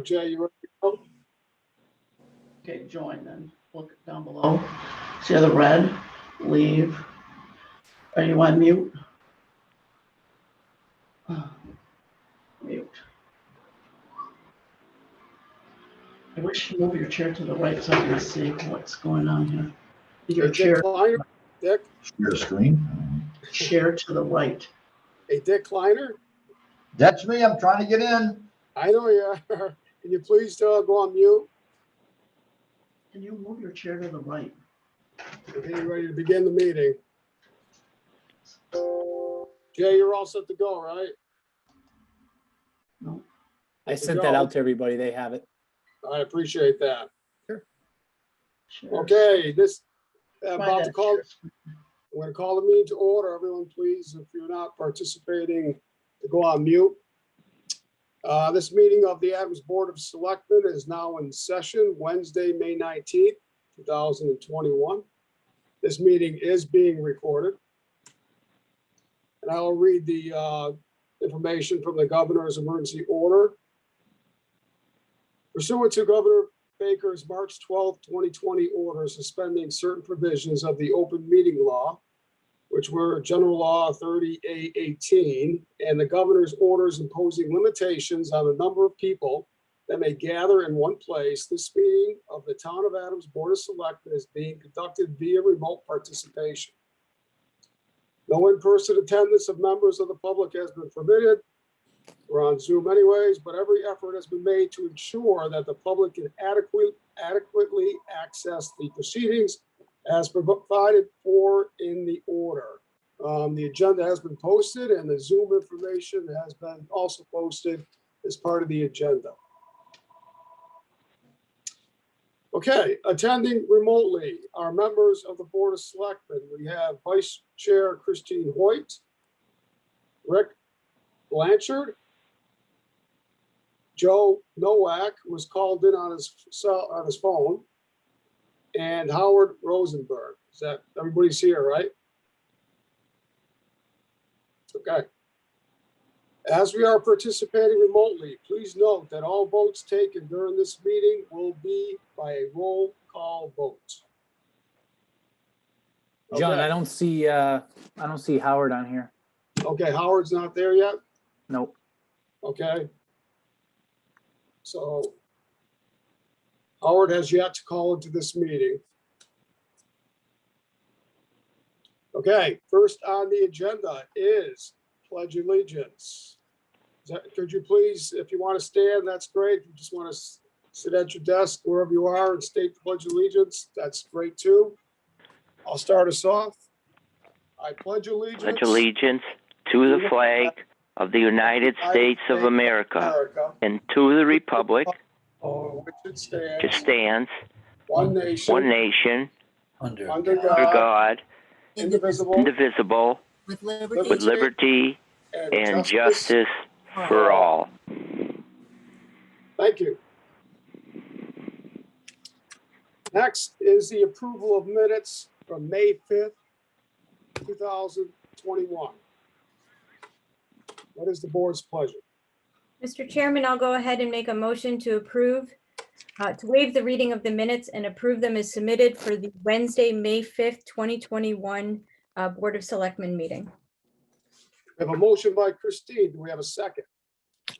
Jay, you ready to go? Okay, join then. Look down below. See the red? Leave. Are you on mute? Mute. I wish you move your chair to the right so I can see what's going on here. Your chair. Dick? Share screen. Share to the right. Hey, Dick Kleiner? That's me. I'm trying to get in. I know you are. Can you please go on mute? Can you move your chair to the right? Okay, you ready to begin the meeting? Jay, you're all set to go, right? No. I sent that out to everybody. They have it. I appreciate that. Share. Okay, this Try about to that call. share. I'm going to call the meeting to order. Everyone, please, if you're not participating, to go on mute. This meeting of the Adams Board of Selectmen is now in session, Wednesday, May 19th, 2021. This meeting is being recorded. And I will read the information from the governor's emergency order. Pursuant to Governor Baker's March 12, 2020 order suspending certain provisions of the open meeting law, which were General Law 30A-18, and the governor's orders imposing limitations on the number of people that may gather in one place, this meeting of the Town of Adams Board of Selectmen is being conducted via remote participation. No in-person attendance of members of the public has been permitted. We're on Zoom anyways, but every effort has been made to ensure that the public can adequately access the proceedings as provided for in the order. The agenda has been posted and the Zoom information has been also posted as part of the agenda. Okay, attending remotely are members of the Board of Selectmen. We have Vice Chair Christine Hoyt, Rick Blanchard, Joe Nowak was called in on his phone, and Howard Rosenberg. Is that everybody's here, right? Okay. As we are participating remotely, please note that all votes taken during this meeting will be by a roll call vote. John, Okay. I don't see Howard on here. Okay, Howard's not there yet? Nope. Okay. So Howard has yet to call into this meeting. Okay, first on the agenda is Pledge Allegiance. Could you please, if you want to stand, that's great. If you just want to sit at your desk, wherever you are, and state the Pledge Allegiance, that's great too. I'll start us off. I pledge allegiance. Pledge allegiance to the flag of the United States of America and to the republic for which it which stands one nation, under under God, indivisible, with with liberty and justice for all. Thank you. Next is the approval of minutes from May 5th, 2021. What is the board's pleasure? Mr. Chairman, I'll go ahead and make a motion to approve, to waive the reading of the minutes and approve them as submitted for the Wednesday, May 5th, 2021 Board of Selectmen meeting. We have a motion by Christine. Do we have a second?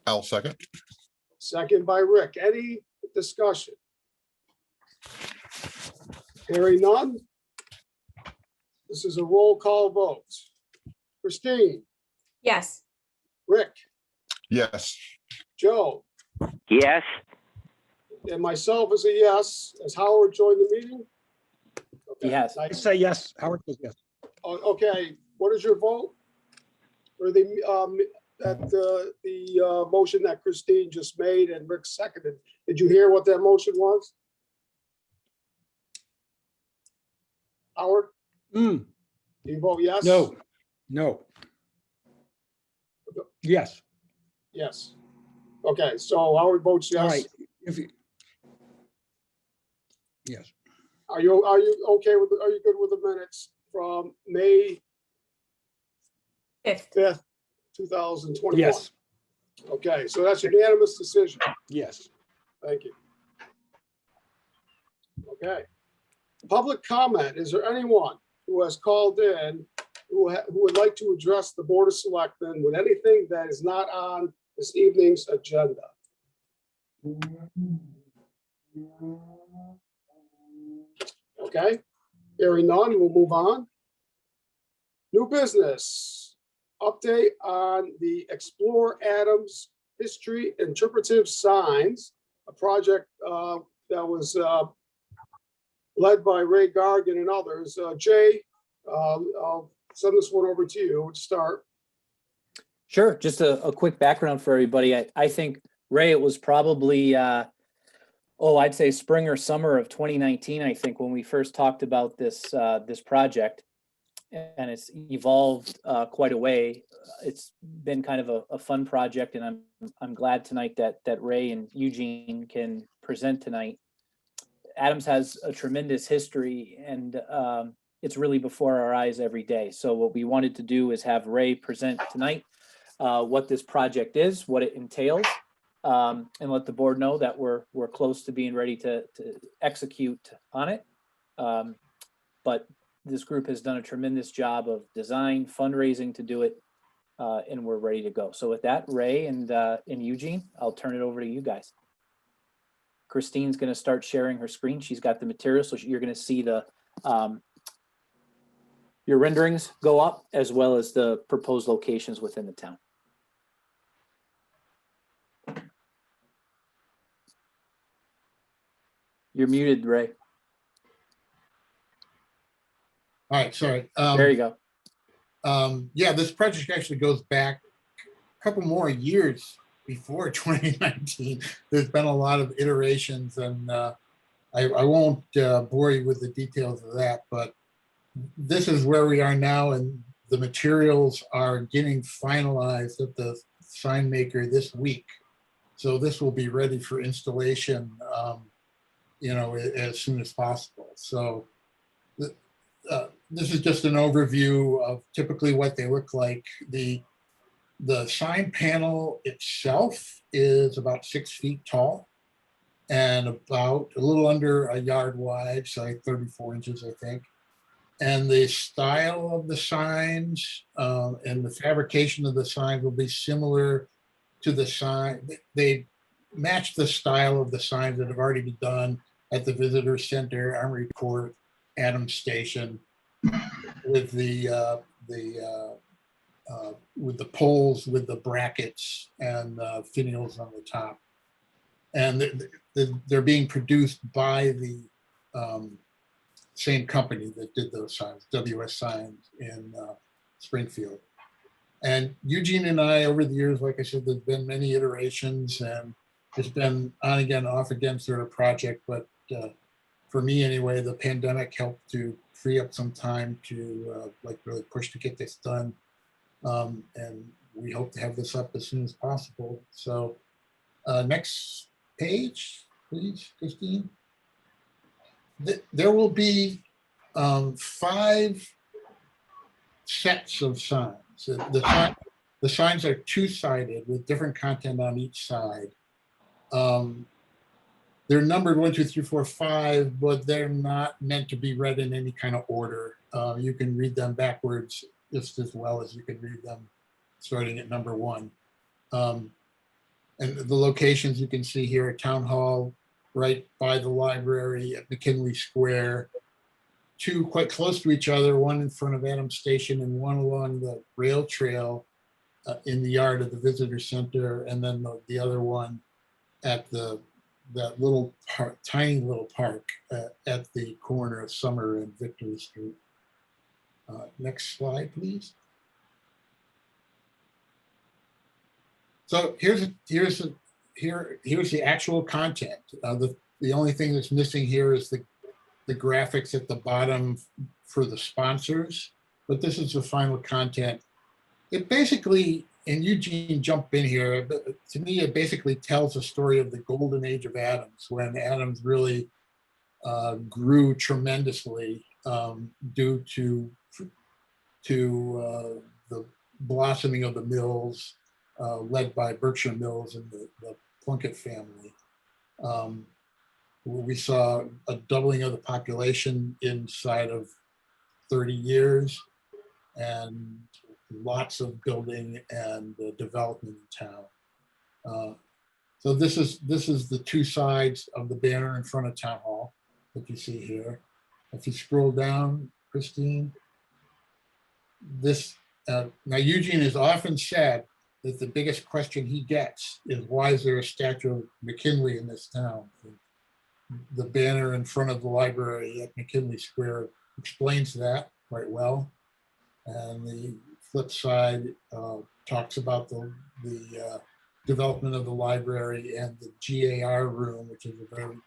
I'll second. Second by Rick. Any discussion? Hearing none. This is a roll call vote. Christine, Yes. Rick, Yes. Joe, Yes, and myself is a yes. Has Howard joined the meeting? Okay, Yes. nice. Say yes. Howard says yes. Okay, what is your vote? For the motion that Christine just made and Rick seconded. Did you hear what that motion was? Howard, do you vote yes? No. Yes. Yes. Okay, so Howard votes All yes. right. Yes. Are you okay with, are you good with the minutes from May 5th. 5th, 2021? Yes. Okay, so that's unanimous decision. Yes. Thank you. Okay. Public comment. Is there anyone who has called in who would like to address the Board of Selectmen with anything that is not on this evening's agenda? Okay, hearing none, we'll move on. New business. Update on the Explore Adams History Interpretive Signs, a project that was led by Ray Gargan and others. Jay, I'll send this one over to you to start. Sure. Just a quick background for everybody. I think, Ray, it was probably, I'd say spring or summer of 2019, I think, when we first talked about this project. And it's evolved quite a way. It's been kind of a fun project, and I'm glad tonight that Ray and Eugene can present tonight. Adams has a tremendous history, and it's really before our eyes every day. So what we wanted to do is have Ray present tonight what this project is, what it entails, and let the board know that we're close to being ready to execute on it. But this group has done a tremendous job of design, fundraising to do it, and we're ready to go. So with that, Ray and Eugene, I'll turn it over to you guys. Christine's going to start sharing her screen. She's got the material, so you're going to see the your renderings go up, as well as the proposed locations within the town. You're muted, Ray. All right, sorry. There you go. Yeah, this project actually goes back a couple more years before 2019. There's been a lot of iterations, and I won't bore you with the details of that, but this is where we are now, and the materials are getting finalized at the sign maker this week. So this will be ready for installation, as soon as possible. So this is just an overview of typically what they look like. The sign panel itself is about 6 feet tall and about a little under a yard wide, so like 34 inches, I think. And the style of the signs and the fabrication of the signs will be similar to the sign. They match the style of the signs that have already been done at the Visitor Center, Armory Court, Adams Station, with the poles with the brackets and finials on the top. And they're being produced by the same company that did those signs, WS Signs in Springfield. And Eugene and I, over the years, like I said, there's been many iterations, and it's been on again, off again sort of project. But for me anyway, the pandemic helped to free up some time to really push to get this done. And we hope to have this up as soon as possible. So next page, please, Christine. There will be 5 sets of signs. The signs are 2-sided with different content on each side. They're numbered 1, 2, 3, 4, 5, but they're not meant to be read in any kind of order. You can read them backwards just as well as you can read them starting at number 1. And the locations you can see here at Town Hall, right by the library at McKinley Square, 2 quite close to each other, one in front of Adams Station and one along the rail trail in the yard of the Visitor Center, and then the other one at that little park, tiny little park at the corner of Summer and Victory Street. Next slide, please. So here's the actual content. The only thing that's missing here is the graphics at the bottom for the sponsors, but this is the final content. It basically, and Eugene jump in here, but to me, it basically tells the story of the golden age of Adams, when Adams really grew tremendously due to the blossoming of the mills led by Berkshire Mills and the Plunkett family. We saw a doubling of the population inside of 30 years and lots of building and development in town. So this is the two sides of the banner in front of Town Hall that you see here. If you scroll down, Christine, this now Eugene has often said that the biggest question he gets is why is there a statue of McKinley in this town? The banner in front of the library at McKinley Square explains that quite well. And the flip side talks about the development of the library and the GAR room, which is a very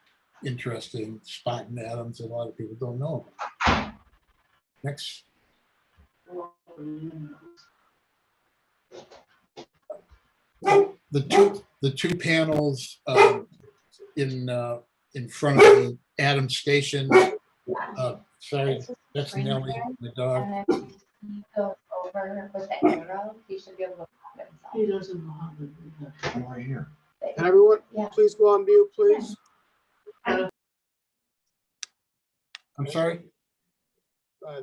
interesting spot in Adams that a lot of people don't know about. Next. The two panels in front of the Adams Station. Sorry, that's Nellie, the dog. And then you go over with the arrow, he should be able to pop himself. He doesn't know how to do that. I'm right here. Can everyone Yeah. please go on mute, please? I'm sorry. Uh,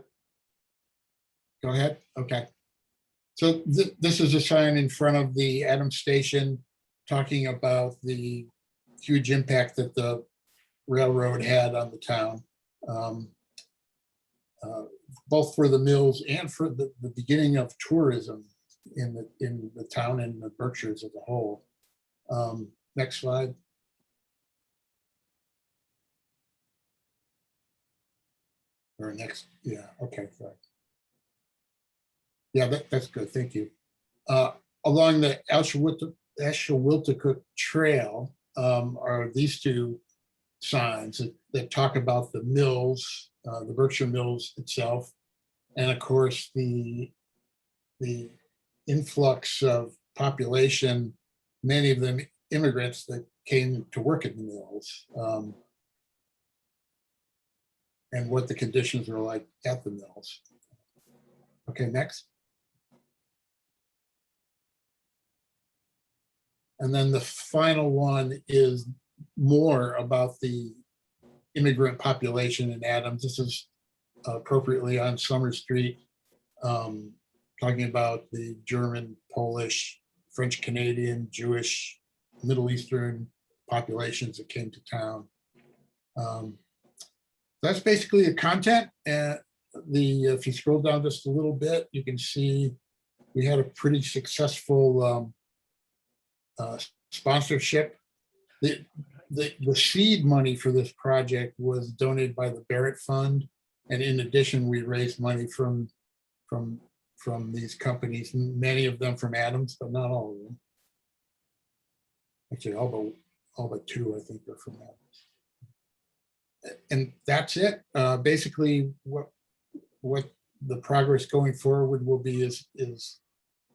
Go ahead. Okay. So this is a sign in front of the Adams Station talking about the huge impact that the railroad had on the town, both for the mills and for the beginning of tourism in the town and the Berkshires as a whole. Next slide. Or next, yeah, okay, sorry. Yeah, that's good, thank you. Along the Ashawilticook Trail are these two signs that talk about the mills, the Berkshire Mills itself, and of course the influx of population, many of them immigrants that came to work at the mills, and what the conditions were like at the mills. Okay, next. And then the final one is more about the immigrant population in Adams. This is appropriately on Summer Street, talking about the German, Polish, French Canadian, Jewish, Middle Eastern populations that came to town. That's basically the content. If you scroll down just a little bit, you can see we had a pretty successful sponsorship. The seed money for this project was donated by the Barrett Fund, and in addition, we raised money from these companies, many of them from Adams, but not all of them. Actually, all but two, I think, are from Adams. And that's it. Basically, what the progress going forward will be is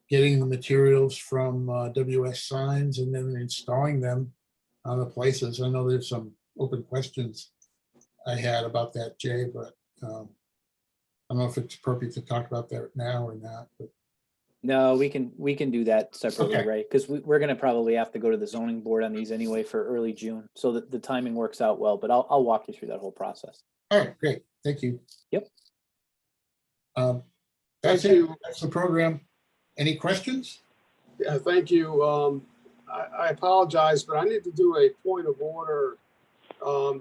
getting the materials from WS Signs and then installing them on the places. I know there's some open questions I had about that, Jay, but I don't know if it's appropriate to talk about that now or not. But No, we can do that separately, Okay. right? Because we're gonna probably have to go to the zoning board on these anyway for early June, so that the timing works out well, but I'll walk you through that whole process. all right, great, thank you. Yep. That's Thank it. you. That's the program. Any questions? Yeah, thank you. I apologize, but I need to do a point of order.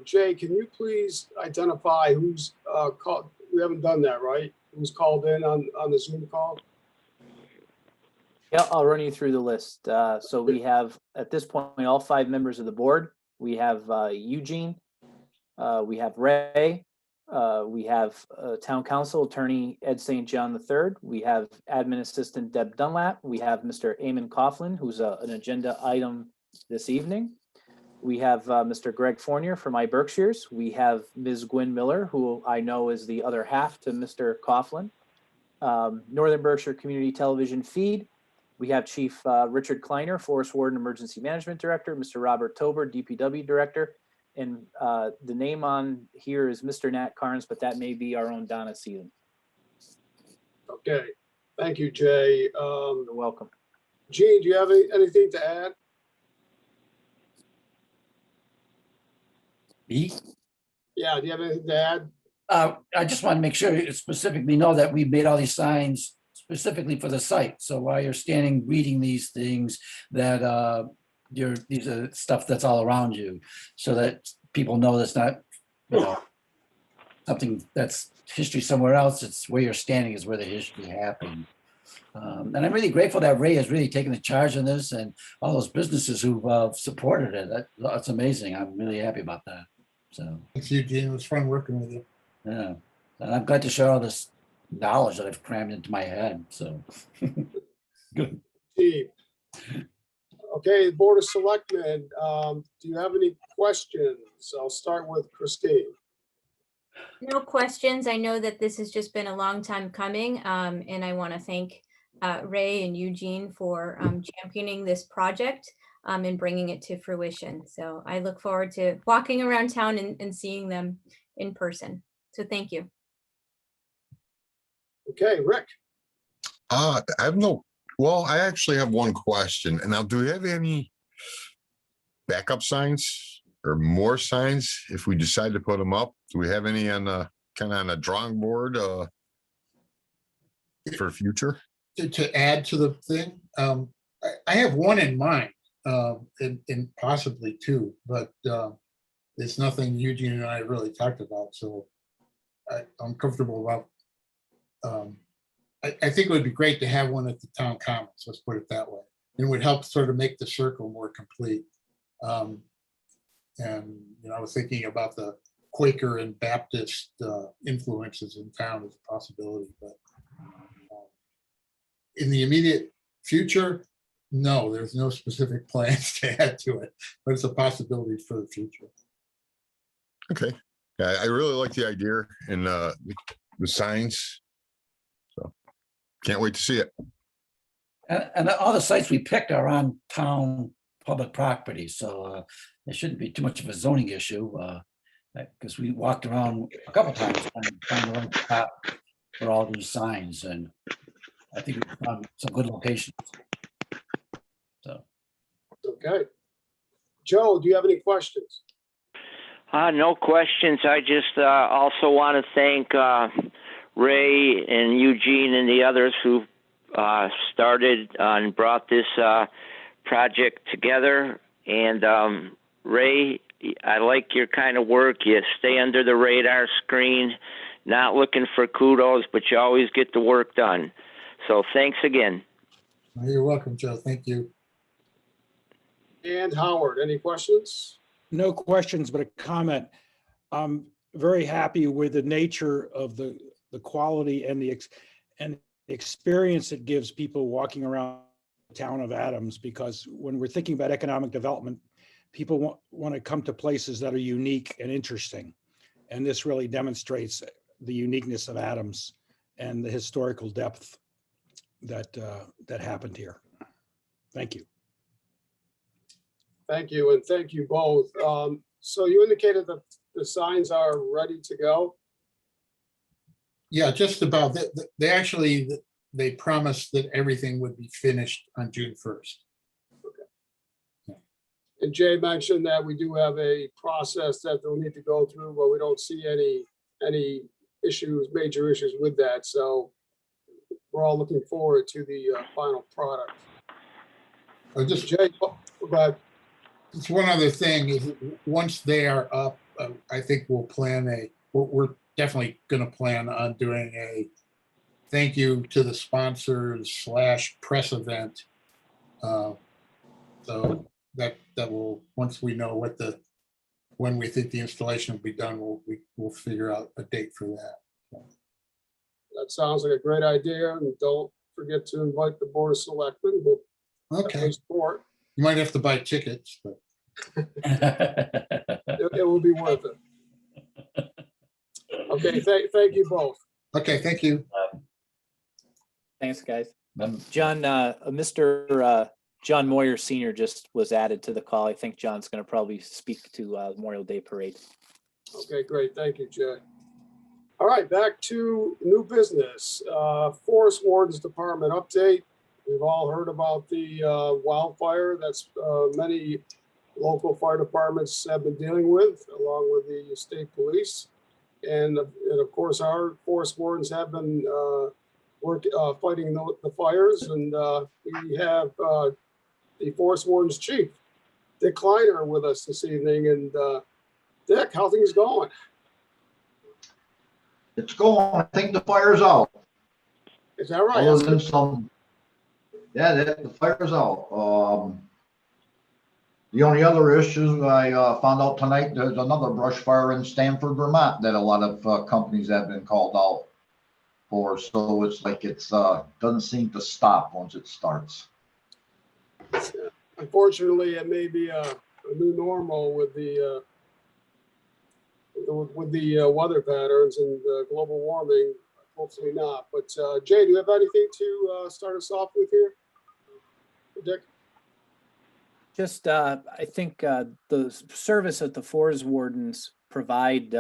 Jay, can you please identify who's called? We haven't done that, right? Who's called in on the Zoom call? Yeah, I'll run you through the list. So we have, at this point, all 5 members of the board. We have Eugene, we have Ray, we have Town Council Attorney Ed St. John III. We have Admin Assistant Deb Dunlap. We have Mr. Eamon Coughlin, who's an agenda item this evening. We have Mr. Greg Fournier from My Berkshires. We have Ms. Gwen Miller, who I know is the other half to Mr. Coughlin. Northern Berkshire Community Television Feed. We have Chief Richard Kleiner, Forest Warden Emergency Management Director, Mr. Robert Tober, DPW Director, and the name on here is Mr. Nat Carnes, but that may be our own Donna Seaton. Okay, thank you, Jay. You're welcome. Gene, do you have anything to add? Me? Yeah, do you have anything to add? I just want to make sure you specifically know that we made all these signs specifically for the site. So while you're standing reading these things, that these are stuff that's all around you, so that people know that's not, something that's history somewhere else. It's where you're standing is where the history happened. And I'm really grateful that Ray has really taken the charge in this, and all those businesses who've supported it. That's amazing. I'm really happy about that. So. Thanks, Eugene. It was fun working with you. Yeah, and I'm glad to share all this knowledge that I've crammed into my head, so. Good. Team. Okay, Board of Selectmen, do you have any questions? I'll start with Christine. No questions. I know that this has just been a long time coming, and I want to thank Ray and Eugene for championing this project and bringing it to fruition. So I look forward to walking around town and seeing them in person. So thank you. Okay, Rick. I have no, well, I actually have one question. And now, do we have any backup signs or more signs if we decide to put them up? Do we have any on the kind of on a drawing board for future? To add to the thing, I have one in mind, and possibly two, but it's nothing Eugene and I really talked about, so I'm comfortable about. I think it would be great to have one at the town commons, let's put it that way. It would help sort of make the circle more complete. And I was thinking about the Quaker and Baptist influences in town as a possibility, but in the immediate future, no, there's no specific plans to add to it, but it's a possibility for the future. Okay. Yeah, I really like the idea and the signs. So can't wait to see it. And all the sites we picked are on town public property, so it shouldn't be too much of a zoning issue, because we walked around a couple times trying to find the right spot for all these signs, and I think we found some good locations. So. Okay. Joe, do you have any questions? No questions. I just also want to thank Ray and Eugene and the others who started and brought this project together. And Ray, I like your kind of work. You stay under the radar screen, not looking for kudos, but you always get the work done. So thanks again. You're welcome, Joe. Thank you. And Howard, any questions? No questions, but a comment. I'm very happy with the nature of the quality and the experience it gives people walking around the town of Adams, because when we're thinking about economic development, people want to come to places that are unique and interesting. And this really demonstrates the uniqueness of Adams and the historical depth that happened here. Thank you. Thank you, and thank you both. So you indicated that the signs are ready to go? Yeah, just about. They promised that everything would be finished on June 1st. And Jay mentioned that we do have a process that they'll need to go through, but we don't see any issues, major issues with that. So we're all looking forward to the final product. Just Jay, go ahead. Just one other thing is, once they are up, I think we'll plan we're definitely going to plan on doing a thank you to the sponsors / press event. So that will, once we know when we think the installation will be done, we'll figure out a date for that. That sounds like a great idea. And don't forget to invite the Board of Selectmen. We'll Okay. support. You might have to buy tickets, but It will be worth it. Okay, thank you both. okay, thank you. Thanks, guys. John, Mr. John Moyer Senior just was added to the call. I think John's going to probably speak to Memorial Day Parade. Okay, great. Thank you, Jay. All right, back to new business. Forest Wardens Department update. We've all heard about the wildfire that's many local fire departments have been dealing with, along with the state police. And of course, our forest wardens have been fighting the fires. And we have the forest wardens chief, Dick Kleiner, with us this evening. And Dick, how things going? It's going, I think the fire's out. Is that right? Other than some, yeah, the fire's out. The only other issue I found out tonight, there's another brush fire in Stamford, Vermont that a lot of companies have been called out for. So it's like it's doesn't seem to stop once it starts. Unfortunately, it may be a new normal with the weather patterns and global warming. Hopefully not. But Jay, do you have anything to start us off with here? Dick? Just, I think the service that the forest wardens provide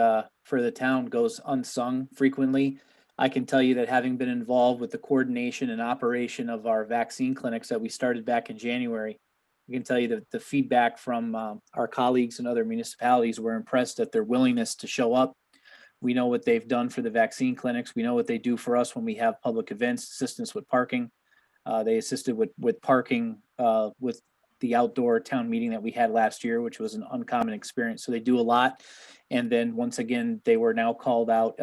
for the town goes unsung frequently. I can tell you that having been involved with the coordination and operation of our vaccine clinics that we started back in January, I can tell you that the feedback from our colleagues in other municipalities were impressed at their willingness to show up. We know what they've done for the vaccine clinics. We know what they do for us when we have public events, assistance with parking. They assisted with parking with the outdoor town meeting that we had last year, which was an uncommon experience. So they do a lot. And then once again, they were now called out.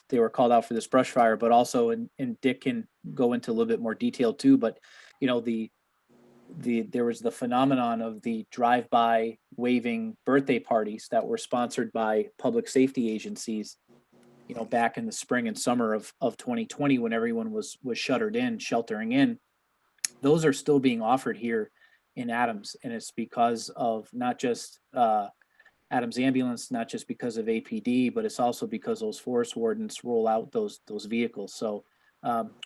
They were called out for this brush fire, but also, and Dick can go into a little bit more detail too. But you know, there was the phenomenon of the drive-by waving birthday parties that were sponsored by public safety agencies. You know, back in the spring and summer of 2020, when everyone was shuttered in, sheltering in. Those are still being offered here in Adams, and it's because of not just Adams Ambulance, not just because of APD, but it's also because those forest wardens roll out those vehicles. So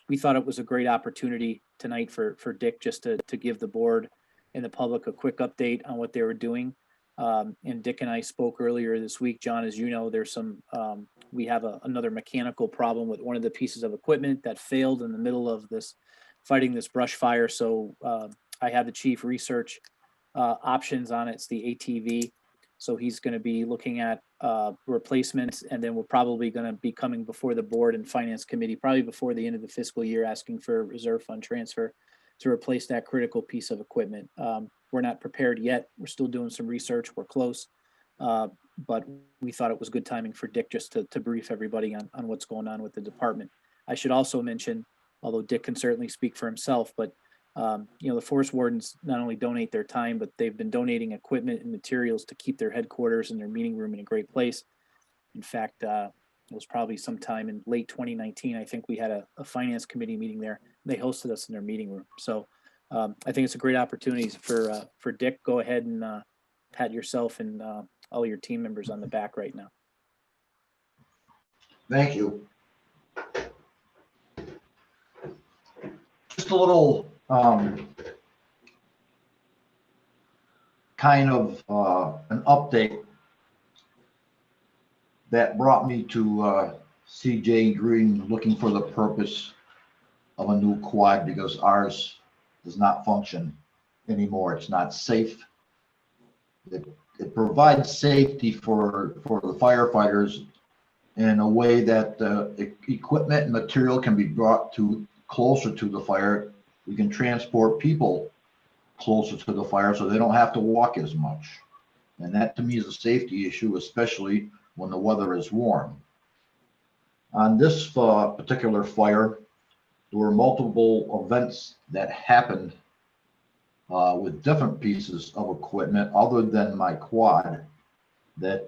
we thought it was a great opportunity tonight for Dick just to give the board and the public a quick update on what they were doing. And Dick and I spoke earlier this week, John, as you know, there's some, we have another mechanical problem with one of the pieces of equipment that failed in the middle of this fighting this brush fire. So I had the chief research options on it. It's the ATV. So he's going to be looking at replacements, and then we're probably going to be coming before the board and finance committee, probably before the end of the fiscal year, asking for a reserve fund transfer to replace that critical piece of equipment. We're not prepared yet. We're still doing some research. We're close. But we thought it was good timing for Dick just to brief everybody on what's going on with the department. I should also mention, although Dick can certainly speak for himself, but you know, the forest wardens not only donate their time, but they've been donating equipment and materials to keep their headquarters and their meeting room in a great place. In fact, it was probably sometime in late 2019. I think we had a finance committee meeting there. They hosted us in their meeting room. So I think it's a great opportunity for Dick. Go ahead and pat yourself and all your team members on the back right now. Thank you. Just a little kind of an update that brought me to CJ Green looking for the purpose of a new quad, because ours does not function anymore. It's not safe. It provides safety for the firefighters in a way that equipment and material can be brought to closer to the fire. We can transport people closer to the fire so they don't have to walk as much. And that to me is a safety issue, especially when the weather is warm. On this particular fire, there were multiple events that happened with different pieces of equipment other than my quad that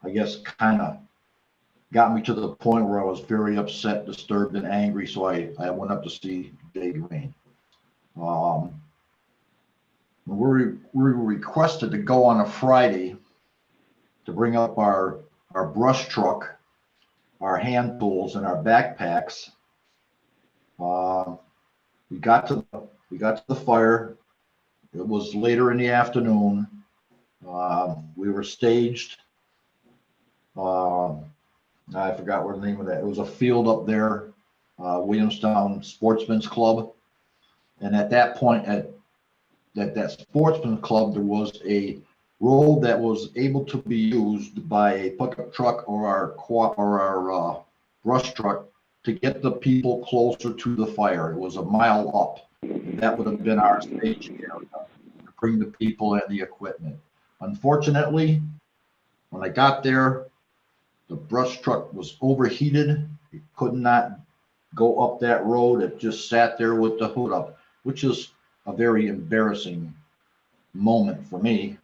I guess kind of got me to the point where I was very upset, disturbed, and angry. So I went up to see Jay Green. We were requested to go on a Friday to bring up our brush truck, our hand tools, and our backpacks. We got to the fire. It was later in the afternoon. We were staged. I forgot what the name of that. It was a field up there Williamstown Sportsman's Club. And at that point, at that Sportsman's Club, there was a road that was able to be used by a pickup truck or our brush truck to get the people closer to the fire. It was a mile up. And that would have been our staging area to bring the people and the equipment. Unfortunately, when I got there, the brush truck was overheated. It could not go up that road. It just sat there with the hood up, which is a very embarrassing moment for me.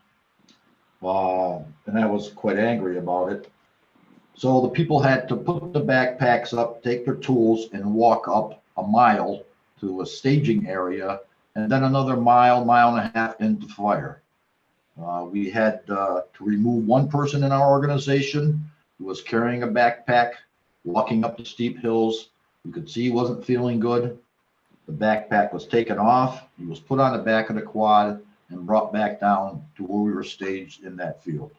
And I was quite angry about it. So the people had to put the backpacks up, take their tools, and walk up a mile to a staging area, and then another mile, mile and a half into fire. We had to remove one person in our organization who was carrying a backpack, walking up the steep hills. You could see he wasn't feeling good. The backpack was taken off. He was put on the back of the quad and brought back down to where we were staged in that field.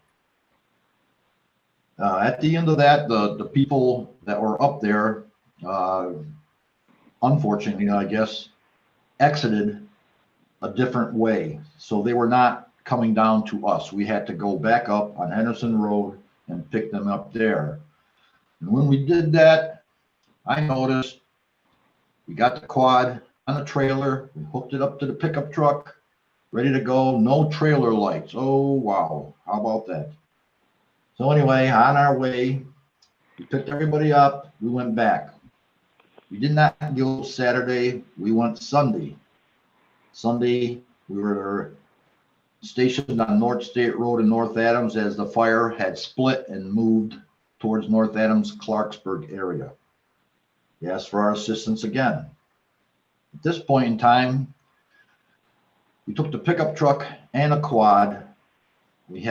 At the end of that, the people that were up there, unfortunately, I guess, exited a different way. So they were not coming down to us. We had to go back up on Henderson Road and pick them up there. And when we did that, I noticed we got the quad on a trailer, we hooked it up to the pickup truck, ready to go, no trailer lights. Oh, wow, how about that? So anyway, on our way, we picked everybody up, we went back. We did not go Saturday, we went Sunday. Sunday, we were stationed on North State Road in North Adams as the fire had split and moved towards North Adams, Clarksburg area. We asked for our assistance again. At this point in time, we took the pickup truck and a quad. We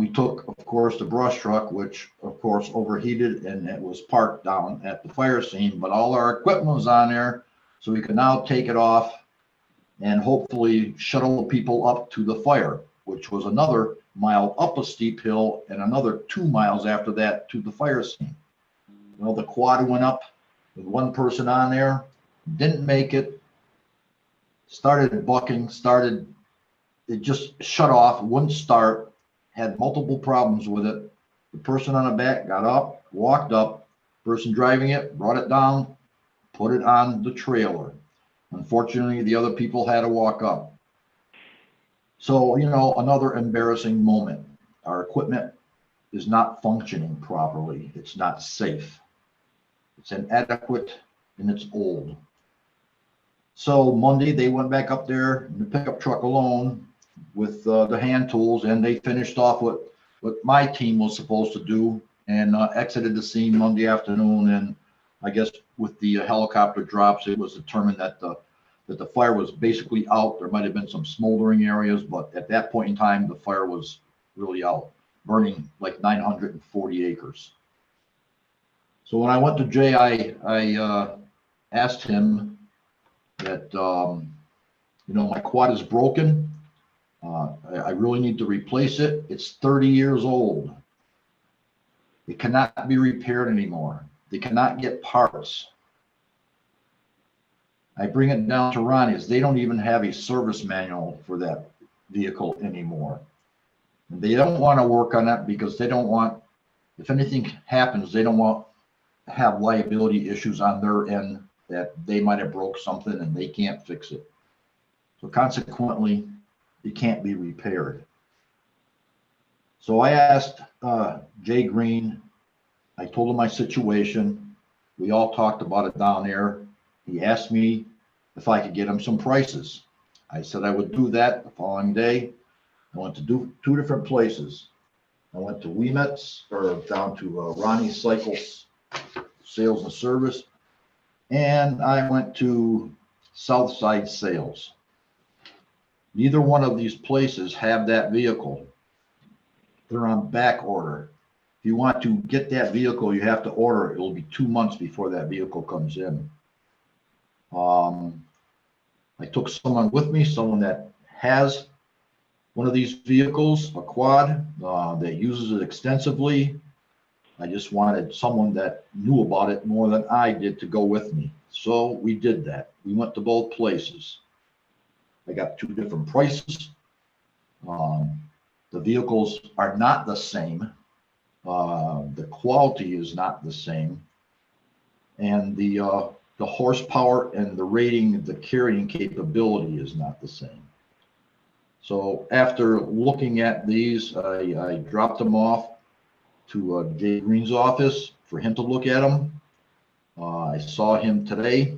took, of course, the brush truck, which of course overheated and it was parked down at the fire scene, but all our equipment was on there, so we could now take it off and hopefully shuttle the people up to the fire, which was another mile up a steep hill and another 2 miles after that to the fire scene. Well, the quad went up with one person on there, didn't make it, started bucking, it just shut off, wouldn't start, had multiple problems with it. The person on the back got up, walked up, person driving it, brought it down, put it on the trailer. Unfortunately, the other people had to walk up. So, another embarrassing moment. Our equipment is not functioning properly. It's not safe. It's inadequate and it's old. So Monday, they went back up there in the pickup truck alone with the hand tools, and they finished off what my team was supposed to do and exited the scene Monday afternoon. And I guess with the helicopter drops, it was determined that the fire was basically out. There might have been some smoldering areas, but at that point in time, the fire was really out, burning like 940 acres. So when I went to Jay, I asked him that, my quad is broken. I really need to replace it. It's 30 years old. It cannot be repaired anymore. They cannot get parts. I bring it down to Ronnie's. They don't even have a service manual for that vehicle anymore. And they don't want to work on that because they don't want, if anything happens, they don't want to have liability issues on their end that they might have broke something and they can't fix it. So consequently, it can't be repaired. So I asked Jay Green, I told him my situation. We all talked about it down there. He asked me if I could get him some prices. I said I would do that the following day. I went to two different places. I went to Wemetz, or down to Ronnie Cycles Sales and Service, and I went to Southside Sales. Neither one of these places have that vehicle. They're on back order. If you want to get that vehicle, you have to order it. It'll be 2 months before that vehicle comes in. I took someone with me, someone that has one of these vehicles, a quad, that uses it extensively. I just wanted someone that knew about it more than I did to go with me. So we did that. We went to both places. I got 2 different prices. The vehicles are not the same. The quality is not the same. And the horsepower and the rating, the carrying capability is not the same. So after looking at these, I dropped them off to Jay Green's office for him to look at them. I saw him today.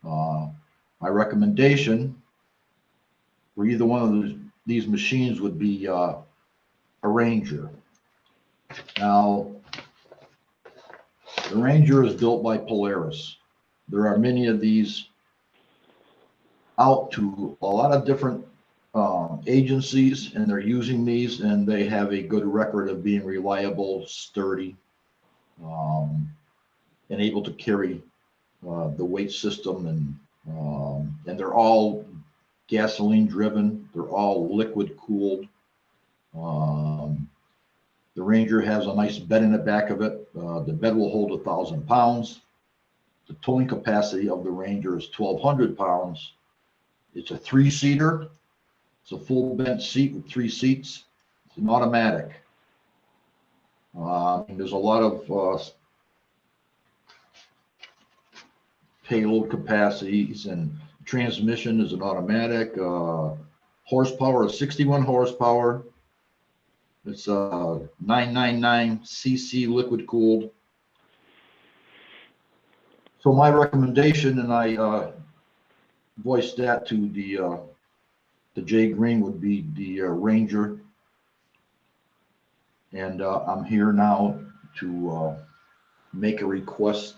My recommendation for either one of these machines would be a Ranger. Now, the Ranger is built by Polaris. There are many of these out to a lot of different agencies, and they're using these, and they have a good record of being reliable, sturdy, and able to carry the weight system, and they're all gasoline driven. They're all liquid cooled. The Ranger has a nice bed in the back of it. The bed will hold 1,000 pounds. The towing capacity of the Ranger is 1,200 pounds. It's a 3-seater. It's a full bench seat with 3 seats. It's an automatic. And there's a lot of payload capacities, and transmission is an automatic. Horsepower is 61 horsepower. It's 999 cc liquid cooled. So my recommendation, and I voiced that to the Jay Green, would be the Ranger. And I'm here now to make a request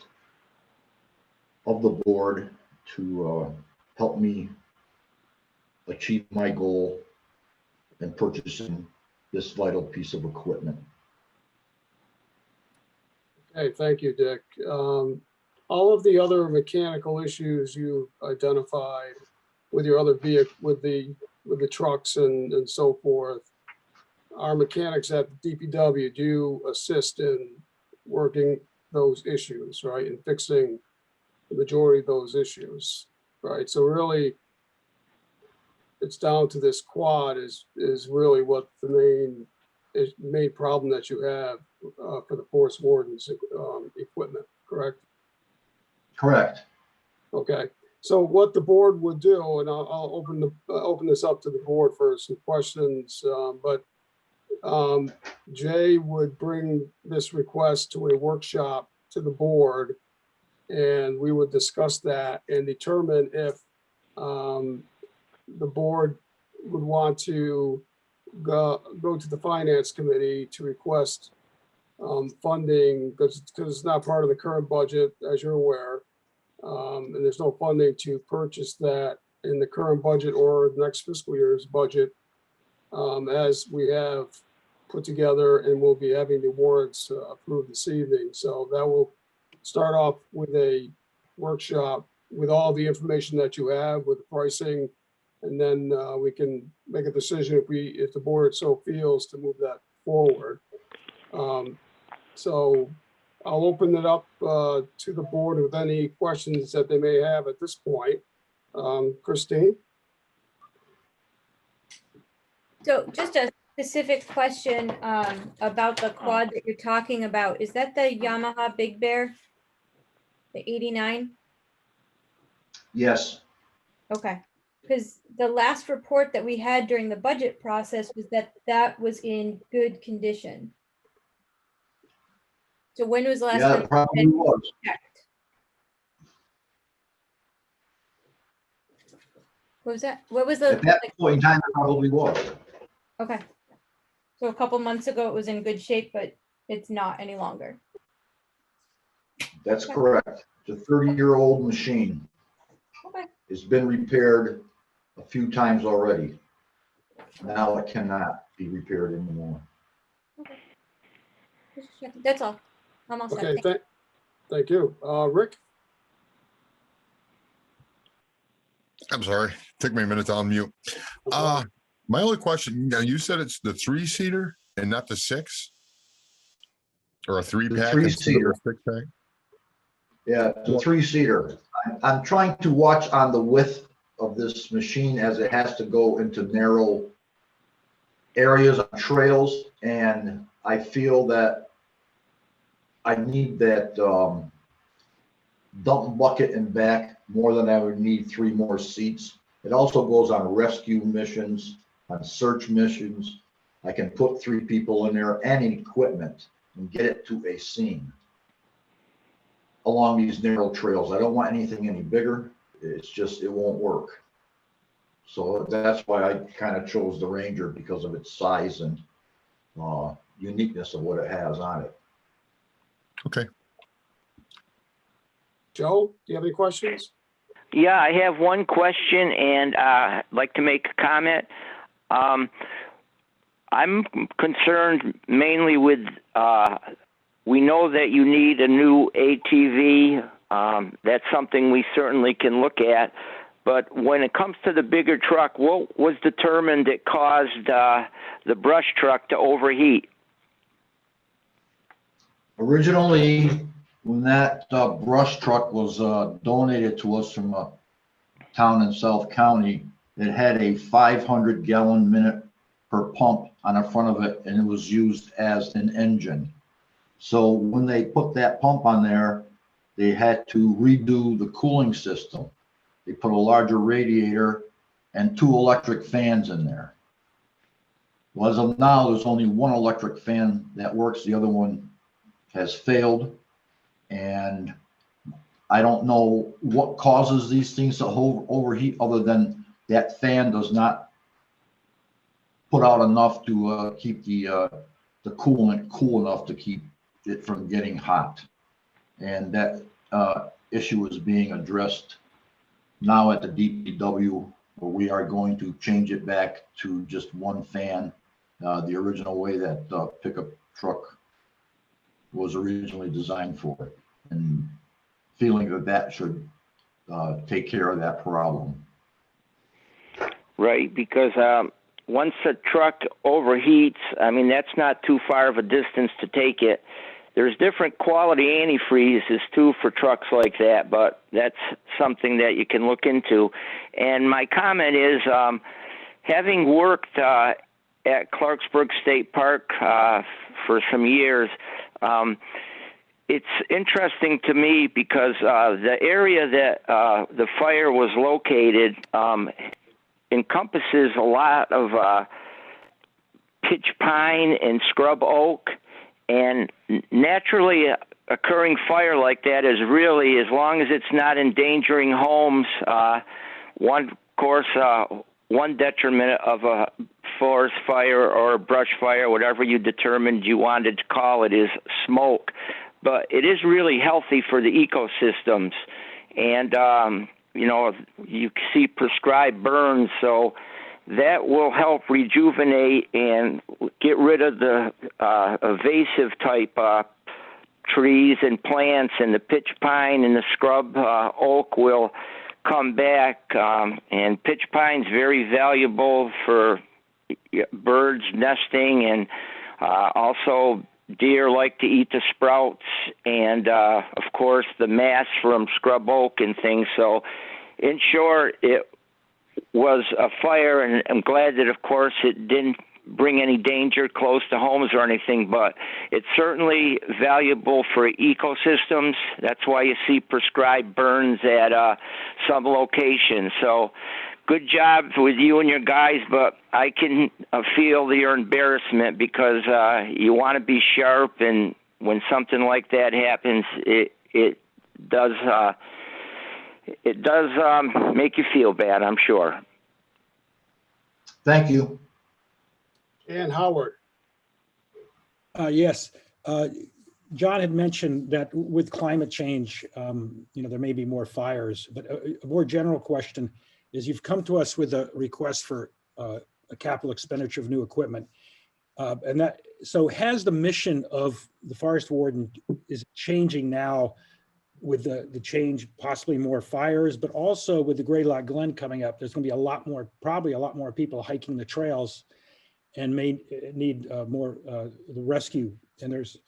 of the board to help me achieve my goal in purchasing this vital piece of equipment. Okay, thank you, Dick. All of the other mechanical issues you identified with your other vehicle, with the trucks and so forth, our mechanics at the DPW do assist in working those issues, right, and fixing the majority of those issues, right? So really, it's down to this quad is really what the main problem that you have for the force wardens equipment, correct? Correct. Okay, so what the board would do, and I'll open this up to the board for some questions, but Jay would bring this request to a workshop to the board, and we would discuss that and determine if the board would want to go to the finance committee to request funding, because it's not part of the current budget, as you're aware. And there's no funding to purchase that in the current budget or the next fiscal year's budget, as we have put together, and we'll be having the warrants approved this evening. So that will start off with a workshop with all the information that you have with the pricing, and then we can make a decision if the board so feels to move that forward. So I'll open it up to the board with any questions that they may have at this point. Christine? So just a specific question about the quad that you're talking about. Is that the Yamaha Big Bear? The 89? Yes. Okay. Because the last report that we had during the budget process was that that was in good condition. So when was the last Yeah, time it probably was. checked? What was that? What was the? At that point in time, it probably was. Okay. So a couple months ago, it was in good shape, but it's not any longer. That's correct. It's a 30-year-old machine. Okay. It's been repaired a few times already. Now it cannot be repaired anymore. Okay. Just checking. That's all. I'm all set. Okay, thank you. Rick? I'm sorry, took me a minute to unmute. My only question, now you said it's the 3-seater and not the 6? Or a three The pack instead of three-seater. a six pack? Yeah, it's a three-seater. I'm trying to watch on the width of this machine as it has to go into narrow areas on trails, and I feel that I need that dump bucket and back more than I would need 3 more seats. It also goes on rescue missions, on search missions. I can put 3 people in there and equipment and get it to a scene along these narrow trails. I don't want anything any bigger. It's just, it won't work. So that's why I kind of chose the Ranger, because of its size and uniqueness of what it has on it. Okay. Joe, do you have any questions? Yeah, I have one question, and I'd like to make a comment. I'm concerned mainly with, we know that you need a new ATV. That's something we certainly can look at. But when it comes to the bigger truck, what was determined that caused the brush truck to overheat? Originally, when that brush truck was donated to us from a town in South County, it had a 500-gallon minute per pump on the front of it, and it was used as an engine. So when they put that pump on there, they had to redo the cooling system. They put a larger radiator and 2 electric fans in there. Well, as of now, there's only 1 electric fan that works. The other one has failed. And I don't know what causes these things to overheat, other than that fan does not put out enough to keep the coolant cool enough to keep it from getting hot. And that issue is being addressed now at the DPW, where we are going to change it back to just 1 fan, the original way that pickup truck was originally designed for, and feeling that that should take care of that problem. Right, because once a truck overheats, I mean, that's not too far of a distance to take it. There's different quality antifreezes too for trucks like that, but that's something that you can look into. And my comment is, having worked at Clarksburg State Park for some years, it's interesting to me because the area that the fire was located encompasses a lot of pitch pine and scrub oak, and naturally occurring fire like that is really, as long as it's not endangering homes, one detriment of a forest fire or a brush fire, whatever you determined you wanted to call it, is smoke. But it is really healthy for the ecosystems. And, you know, you see prescribed burns, so that will help rejuvenate and get rid of the invasive type trees and plants, and the pitch pine and the scrub oak will come back. And pitch pine's very valuable for birds nesting, and also deer like to eat the sprouts, and of course the mass from scrub oak and things. So in short, it was a fire, and I'm glad that, of course, it didn't bring any danger close to homes or anything, but it's certainly valuable for ecosystems. That's why you see prescribed burns at some locations. So good job with you and your guys, but I can feel your embarrassment, because you want to be sharp, and when something like that happens, it does make you feel bad, I'm sure. Thank you. And Howard. Yes. John had mentioned that with climate change, you know, there may be more fires, but a more general question is, you've come to us with a request for a capital expenditure of new equipment. And that, so has the mission of the forest warden is changing now with the change, possibly more fires, but also with the Great Lock Glen coming up, there's going to be probably a lot more people hiking the trails, and may need more the rescue. And there's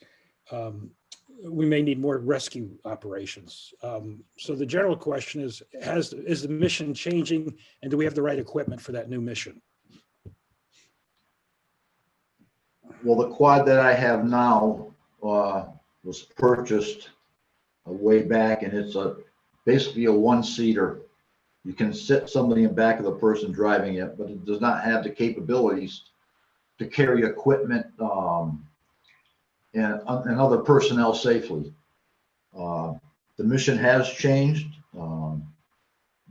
we may need more rescue operations. So the general question is the mission changing, and do we have the right equipment for that new mission? Well, the quad that I have now was purchased way back, and it's basically a one-seater. You can sit somebody in back of the person driving it, but it does not have the capabilities to carry equipment and other personnel safely. The mission has changed.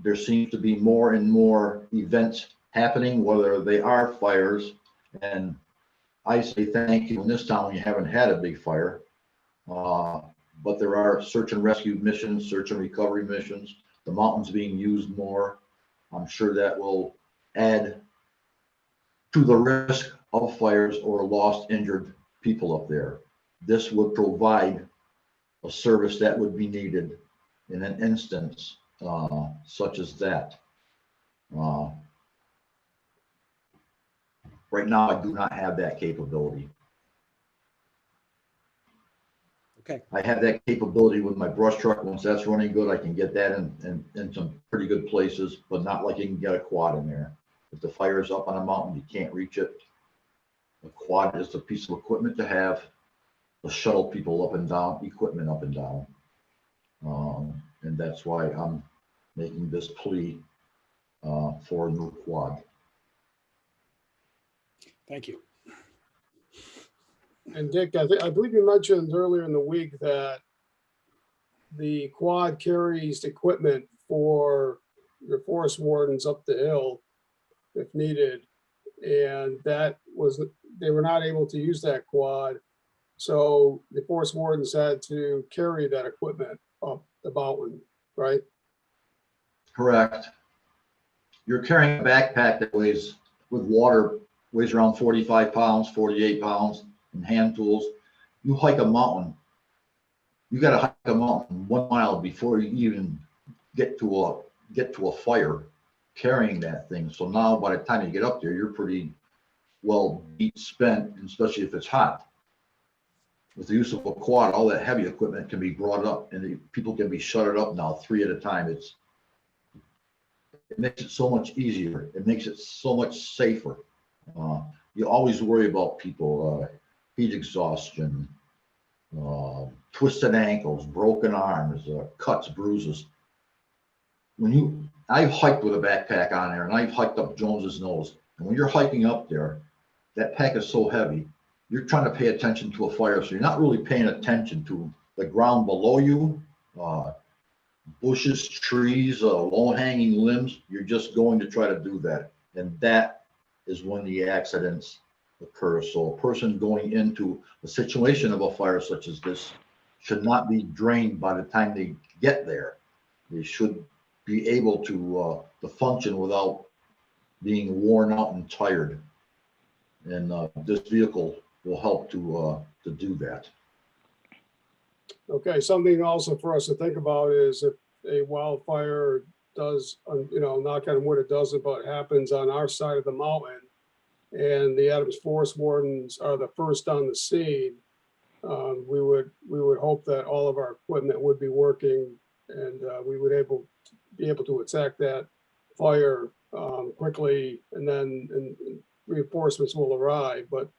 There seems to be more and more events happening, whether they are fires. And I say thank you in this town, you haven't had a big fire. But there are search and rescue missions, search and recovery missions. The mountain's being used more. I'm sure that will add to the risk of fires or lost, injured people up there. This would provide a service that would be needed in an instance such as that. Right now, I do not have that capability. Okay. I have that capability with my brush truck. Once that's running good, I can get that in some pretty good places, but not like you can get a quad in there. If the fire is up on a mountain, you can't reach it. A quad is a piece of equipment to have to shuttle people up and down, equipment up and down. And that's why I'm making this plea for a new quad. Thank you. And Dick, I believe you mentioned earlier in the week that the quad carries equipment for your forest wardens up the hill if needed. And they were not able to use that quad. So the forest wardens had to carry that equipment up the mountain, right? Correct. You're carrying a backpack that weighs, with water, weighs around 45 pounds, 48 pounds, and hand tools. You hike a mountain, you got to hike a mountain 1 mile before you even get to a fire carrying that thing. So now by the time you get up there, you're pretty well beat, spent, especially if it's hot. With the use of a quad, all that heavy equipment can be brought up, and people can be shuttered up now 3 at a time. It makes it so much easier. It makes it so much safer. You always worry about people, heat exhaustion, twisted ankles, broken arms, cuts, bruises. I've hiked with a backpack on there, and I've hiked up Jones's Nose. And when you're hiking up there, that pack is so heavy, you're trying to pay attention to a fire, so you're not really paying attention to the ground below you, bushes, trees, low-hanging limbs. You're just going to try to do that. And that is when the accidents occur. So a person going into a situation of a fire such as this should not be drained by the time they get there. They should be able to function without being worn out and tired. And this vehicle will help to do that. Okay, something also for us to think about is if a wildfire does, knock on wood, it doesn't, but happens on our side of the mountain, and the Adams Forest Wardens are the first on the scene, we would hope that all of our equipment would be working, and we would be able to attack that fire quickly, and then reinforcements will arrive. But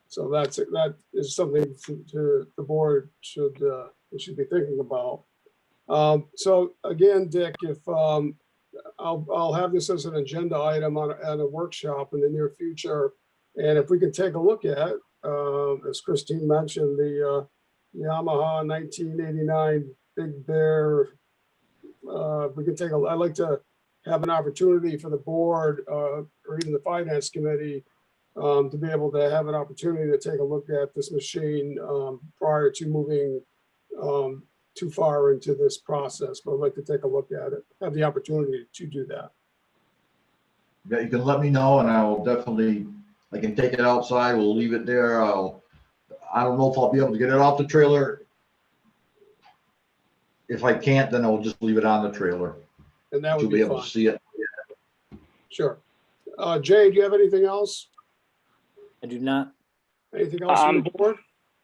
so that is something to the board should be thinking about. So again, Dick, if I'll have this as an agenda item on a workshop in the near future, and if we can take a look at, as Christine mentioned, the Yamaha 1989 Big Bear. We can I'd like to have an opportunity for the board or even the finance committee to be able to have an opportunity to take a look at this machine prior to moving too far into this process. But I'd like to take a look at it, have the opportunity to do that. Yeah, you can let me know, and I will definitely, I can take it outside. We'll leave it there. I don't know if I'll be able to get it off the trailer. If I can't, then I'll just leave it on the trailer. And that would You'll be be able fine. to see it. Sure. Jay, do you have anything else? I do not. Anything else from the board?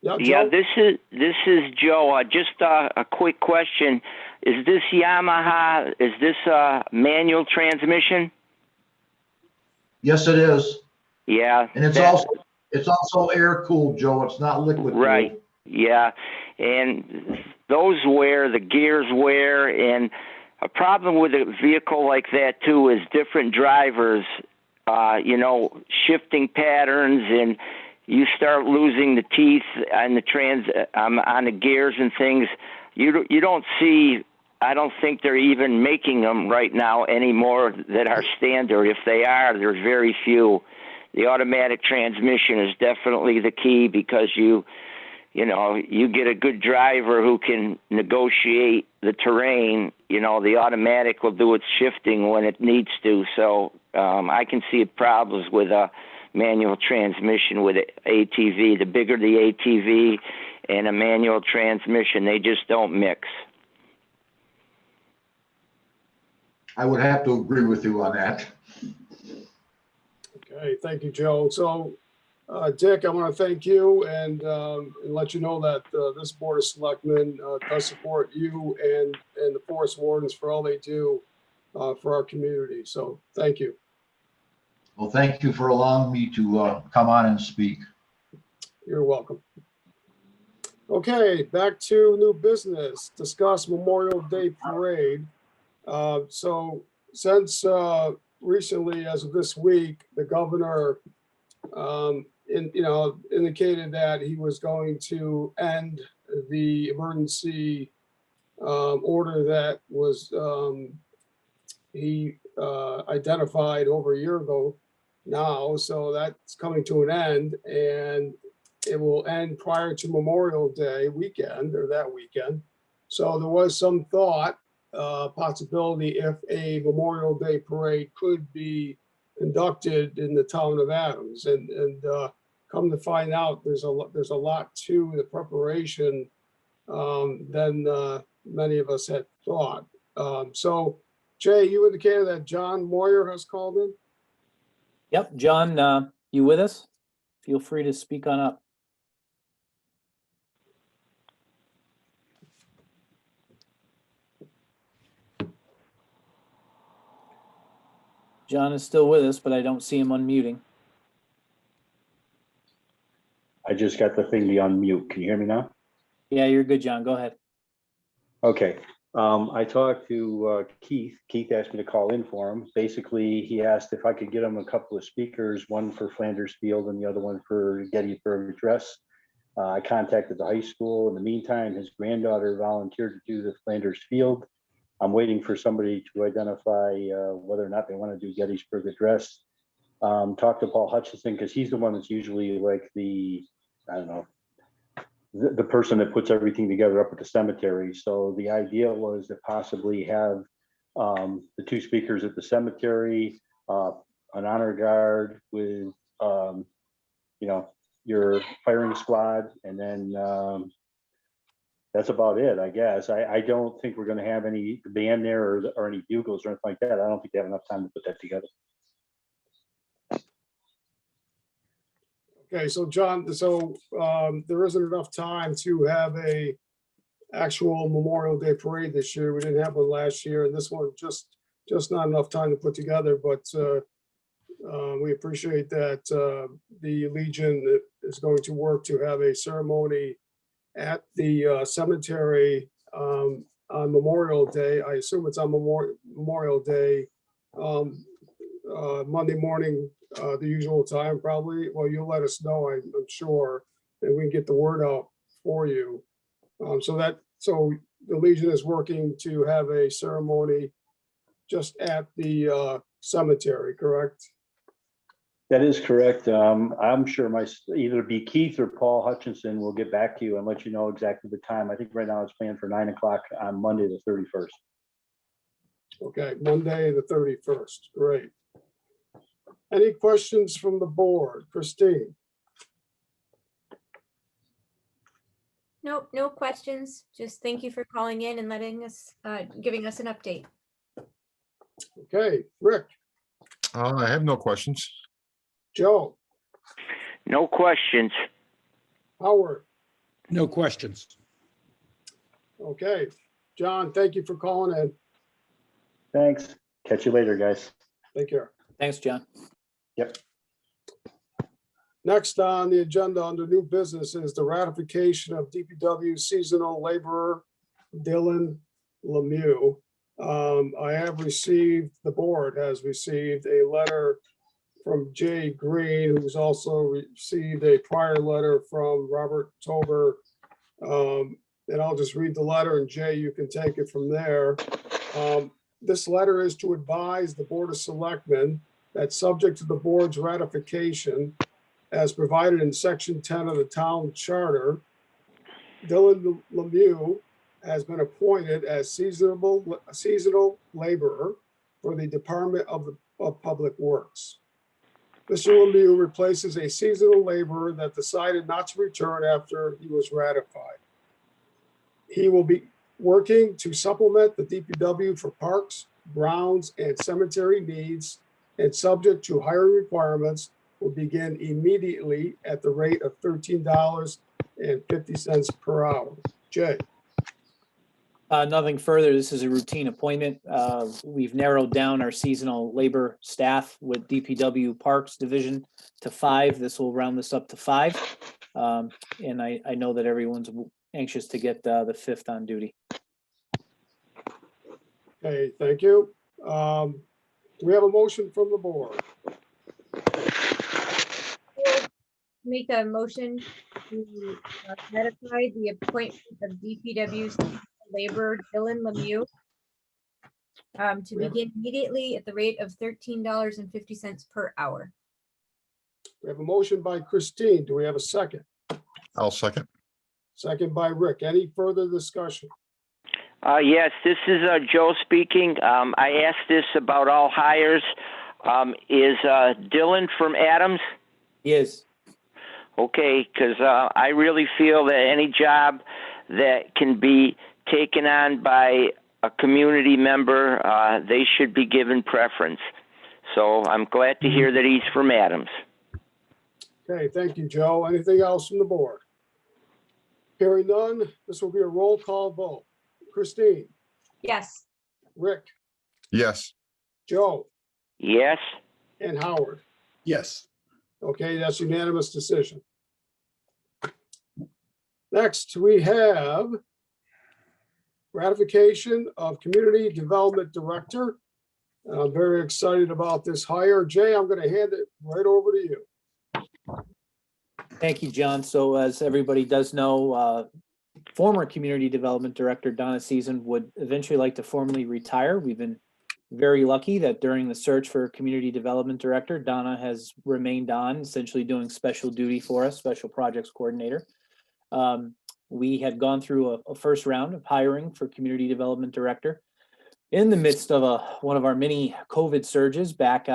Yeah, Yeah, Joe? this is Joe. Just a quick question. Is this Yamaha, is this a manual transmission? Yes, it is. Yeah. And it's also air cooled, Joe. It's not liquid cooled. Right. Yeah. And those wear, the gears wear, and a problem with a vehicle like that too is different drivers, shifting patterns, and you start losing the teeth on the on the gears and things. You don't see. I don't think they're even making them right now anymore that are standard. If they are, there's very few. The automatic transmission is definitely the key because you get a good driver who can negotiate the terrain. The automatic will do its shifting when it needs to. So I can see problems with a manual transmission with ATV. The bigger the ATV and a manual transmission, they just don't mix. I would have to agree with you on that. Okay, thank you, Joe. So, Dick, I want to thank you and let you know that this Board of Selectmen does support you and the forest wardens for all they do for our community. So, thank you. Well, thank you for allowing me to come on and speak. You're welcome. Okay, back to new business. Discuss Memorial Day Parade. So, since recently, as of this week, the governor indicated that he was going to end the emergency order that was he identified over a year ago now. So that's coming to an end, and it will end prior to Memorial Day weekend or that weekend. So there was some thought, possibility if a Memorial Day parade could be conducted in the town of Adams, and come to find out, there's a lot to the preparation than many of us had thought. So, Jay, you indicated that John Moyer has called in. Yep, John, you with us? Feel free to speak on up. John is still with us, but I don't see him unmuting. I just got the thing to unmute. Can you hear me now? Yeah, you're good, John. Go ahead. Okay. I talked to Keith. Keith asked me to call in for him. Basically, he asked if I could get him a couple of speakers, one for Flanders Field and the other one for Gettysburg Address. I contacted the high school. In the meantime, his granddaughter volunteered to do the Flanders Field. I'm waiting for somebody to identify whether or not they want to do Gettysburg Address. Talk to Paul Hutchinson because he's the one that's usually like the person that puts everything together up at the cemetery. So the idea was to possibly have the two speakers at the cemetery, an honor guard with your firing squad, and then that's about it, I guess. I don't think we're going to have any band there or any bugles or anything like that. I don't think they have enough time to put that together. Okay, so John, there isn't enough time to have a actual Memorial Day parade this year. We didn't have one last year, and this one just not enough time to put together. But we appreciate that the Legion is going to work to have a ceremony at the cemetery on Memorial Day. I assume it's on Memorial Day, Monday morning, the usual time probably. Well, you'll let us know, I'm sure, and we can get the word out for you. So the Legion is working to have a ceremony just at the cemetery, correct? That is correct. I'm sure either be Keith or Paul Hutchinson will get back to you and let you know exactly the time. I think right now it's planned for 9 o'clock on Monday, the 31st. Okay, Monday, the 31st. Great. Any questions from the board? Christine? Nope, no questions. Just thank you for calling in and giving us an update. Okay, Rick? I have no questions. Joe? No questions. Howard? No questions. Okay, John, thank you for calling in. Thanks. Catch you later, guys. Take care. Thanks, John. Yep. Next on the agenda under new business is the ratification of DPW seasonal laborer Dylan Lemieux. I have received, the board has received a letter from Jay Green, who's also received a prior letter from Robert Tober. And I'll just read the letter, and Jay, you can take it from there. This letter is to advise the Board of Selectmen that subject to the board's ratification, as provided in section 10 of the town charter, Dylan Lemieux has been appointed as seasonal laborer for the Department of Public Works. Mr. Lemieux replaces a seasonal laborer that decided not to return after he was ratified. He will be working to supplement the DPW for parks, grounds, and cemetery needs, and subject to hiring requirements, will begin immediately at the rate of $13.50 per hour. Jay. Nothing further. This is a routine appointment. We've narrowed down our seasonal labor staff with DPW Parks Division to 5. This will round this up to 5. And I know that everyone's anxious to get the 5th on duty. Okay, thank you. Do we have a motion from the board? Make a motion to ratify the appointment of DPW laborer Dylan Lemieux to begin immediately at the rate of $13.50 per hour. We have a motion by Christine. Do we have a second? I'll second. Second by Rick. Any further discussion? Yes, this is Joe speaking. I asked this about all hires. Is Dylan from Adams? Yes. Okay, because I really feel that any job that can be taken on by a community member, they should be given preference. So I'm glad to hear that he's from Adams. Okay, thank you, Joe. Anything else from the board? Hearing none, this will be a roll call vote. Christine, Yes. Rick, Yes. Joe, Yes? and Howard. Yes. Okay, that's unanimous decision. Next, we have ratification of Community Development Director. And I'm very excited about this hire. Jay, I'm going to hand it right over to you. Thank you, John. So as everybody does know, former Community Development Director Donna Season would eventually like to formally retire. We've been very lucky that during the search for a Community Development Director, Donna has remained on, essentially doing special duty for us, Special Projects Coordinator. We had gone through a first round of hiring for Community Development Director. In the midst of one of our many COVID surges back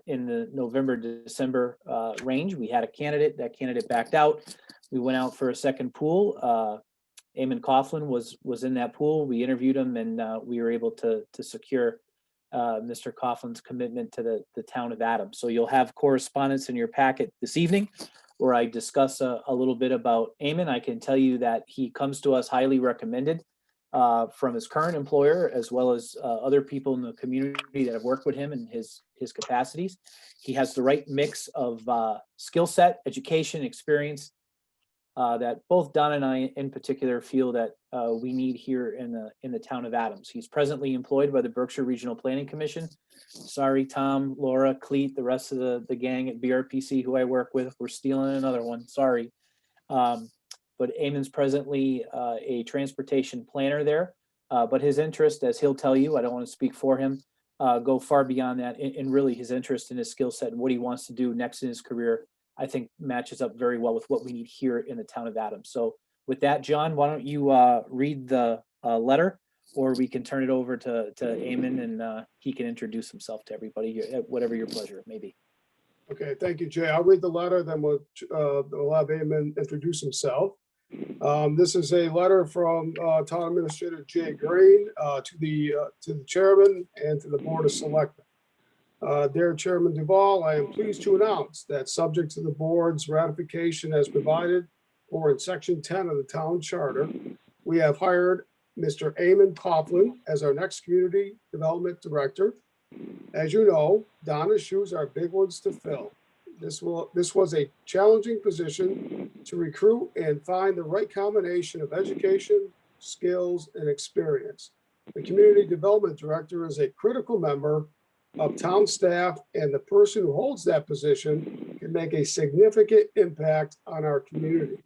in the November, December range, we had a candidate. That candidate backed out. We went out for a second pool. Eamon Coughlin was in that pool. We interviewed him, and we were able to secure Mr. Coughlin's commitment to the town of Adams. So you'll have correspondence in your packet this evening where I discuss a little bit about Eamon. I can tell you that he comes to us highly recommended from his current employer, as well as other people in the community that have worked with him in his capacities. He has the right mix of skill set, education, experience that both Don and I in particular feel that we need here in the town of Adams. He's presently employed by the Berkshire Regional Planning Commission. Sorry, Tom, Laura, Cleet, the rest of the gang at BRPC who I work with, we're stealing another one, sorry. But Eamon's presently a transportation planner there. But his interest, as he'll tell you, I don't want to speak for him, go far beyond that. And really his interest in his skill set and what he wants to do next in his career, I think matches up very well with what we need here in the town of Adams. So with that, John, why don't you read the letter, or we can turn it over to Eamon and he can introduce himself to everybody, whatever your pleasure may be. Okay, thank you, Jay. I'll read the letter, then we'll have Eamon introduce himself. This is a letter from Town Administrator Jay Green to the chairman and to the Board of Selectmen. Dear Chairman Duval, I am pleased to announce that subject to the board's ratification as provided for in section 10 of the town charter, we have hired Mr. Eamon Coughlin as our next community development director. As you know, Donna's shoes are big ones to fill. This was a challenging position to recruit and find the right combination of education, skills, and experience. The community development director is a critical member of town staff, and the person who holds that position can make a significant impact on our community.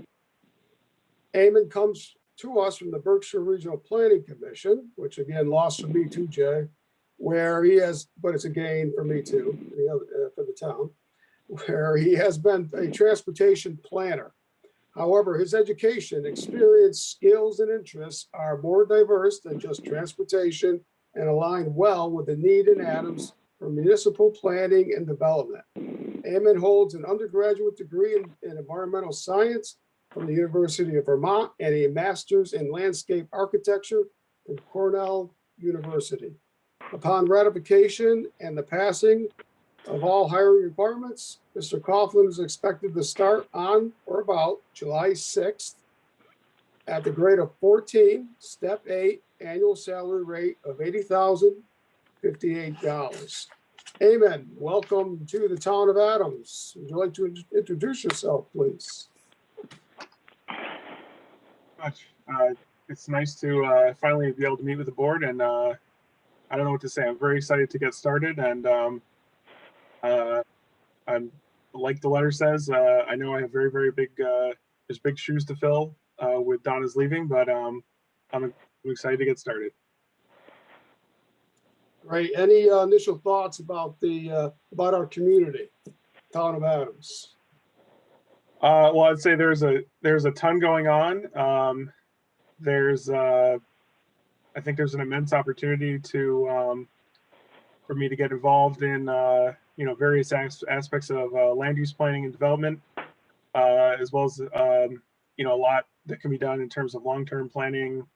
Eamon comes to us from the Berkshire Regional Planning Commission, which again lost for me too, Jay, where he has, but it's a gain for me too, for the town, where he has been a transportation planner. However, his education, experience, skills, and interests are more diverse than just transportation and align well with the need in Adams for municipal planning and development. Eamon holds an undergraduate degree in environmental science from the University of Vermont and a master's in landscape architecture from Cornell University. Upon ratification and the passing of all hiring requirements, Mr. Coughlin is expected to start on or about July 6th at the grade of 14, step 8, annual salary rate of $80,058. Amen. Welcome to the town of Adams. Would you like to introduce yourself, please? Much. It's nice to finally be able to meet with the board, and I don't know what to say. I'm very excited to get started, and I'm like the letter says. I know I have very big there's big shoes to fill with Donna's leaving, but I'm excited to get started. Right. Any initial thoughts about about our community, town of Adams? Well, I'd say there's a ton going on. I think there's an immense opportunity for me to get involved in various aspects of land use planning and development, as well as a lot that can be done in terms of long-term planning,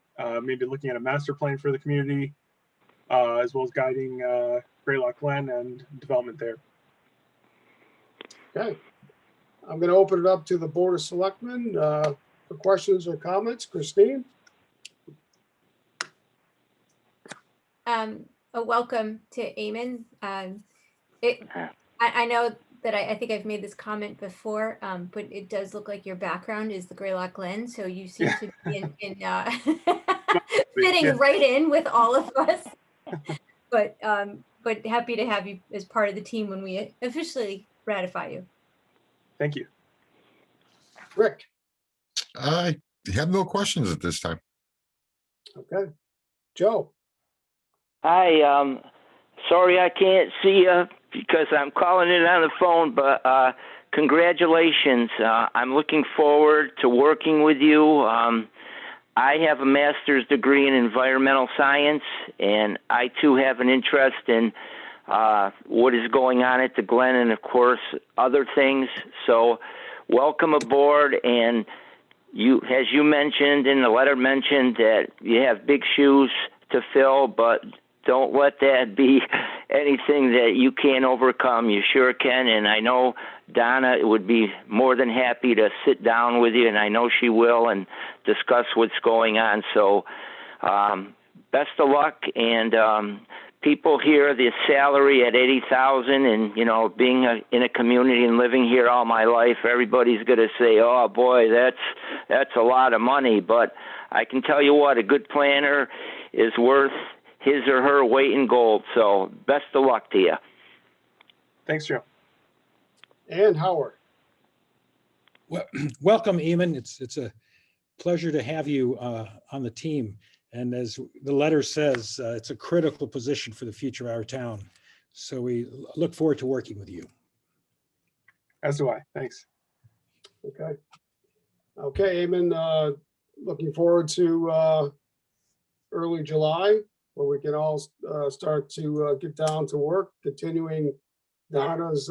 maybe looking at a master plan for the community, as well as guiding Greylock Glen and development there. Okay. I'm going to open it up to the Board of Selectmen for questions or comments. Christine? Welcome to Eamon. I know that I think I've made this comment before, but it does look like your background is the Greylock Glen, so you seem to be fitting right in with all of us. But happy to have you as part of the team when we officially ratify you. Thank you. Rick? I have no questions at this time. Okay. Joe? Hi, sorry I can't see you because I'm calling it on the phone, but congratulations. I'm looking forward to working with you. I have a master's degree in environmental science, and I too have an interest in what is going on at the Glen and, of course, other things. So welcome aboard, and as you mentioned, and the letter mentioned, that you have big shoes to fill, but don't let that be anything that you can't overcome. You sure can, and I know Donna would be more than happy to sit down with you, and I know she will, and discuss what's going on. So best of luck, and people here, the salary at $80,000, and being in a community and living here all my life, everybody's going to say, "Oh boy, that's a lot of money." But I can tell you what, a good planner is worth his or her weight in gold. So best of luck to you. Thanks, Joe. And Howard? Well, welcome, Eamon. It's a pleasure to have you on the team. And as the letter says, it's a critical position for the future of our town. So we look forward to working with you. As do I. Thanks. Okay. Okay, Eamon, looking forward to early July, where we can all start to get down to work, continuing Donna's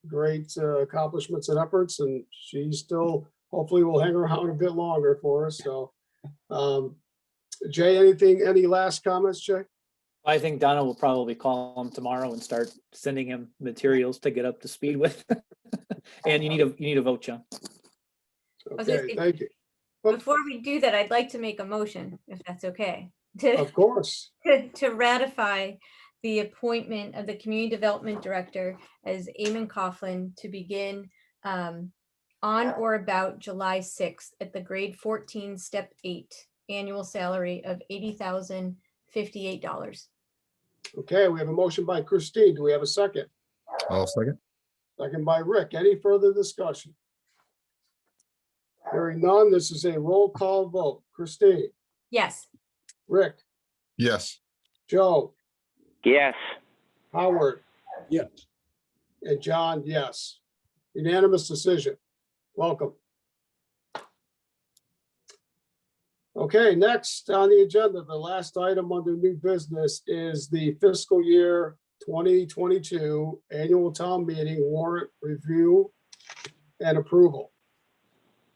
great accomplishments and efforts, and she still hopefully will hang around a bit longer for us. So, Jay, any last comments, Jay? I think Donna will probably call him tomorrow and start sending him materials to get up to speed with. And you need a vote, John. was gonna Okay, say- thank you. Before we do that, I'd like to make a motion, if that's okay, to, Of course. to ratify the appointment of the Community Development Director as Eamon Coughlin to begin on or about July 6th at the grade 14, step 8, annual salary of $80,058. Okay, we have a motion by Christine. Do we have a second? I'll second. Second by Rick. Any further discussion? Hearing none, this is a roll call vote. Christine, Yes. Rick, Yes. Joe, Yes. Howard, Yes. and John, yes. Unanimous decision. Welcome. Okay, next on the agenda, the last item under new business is the fiscal year 2022 annual town meeting warrant review and approval.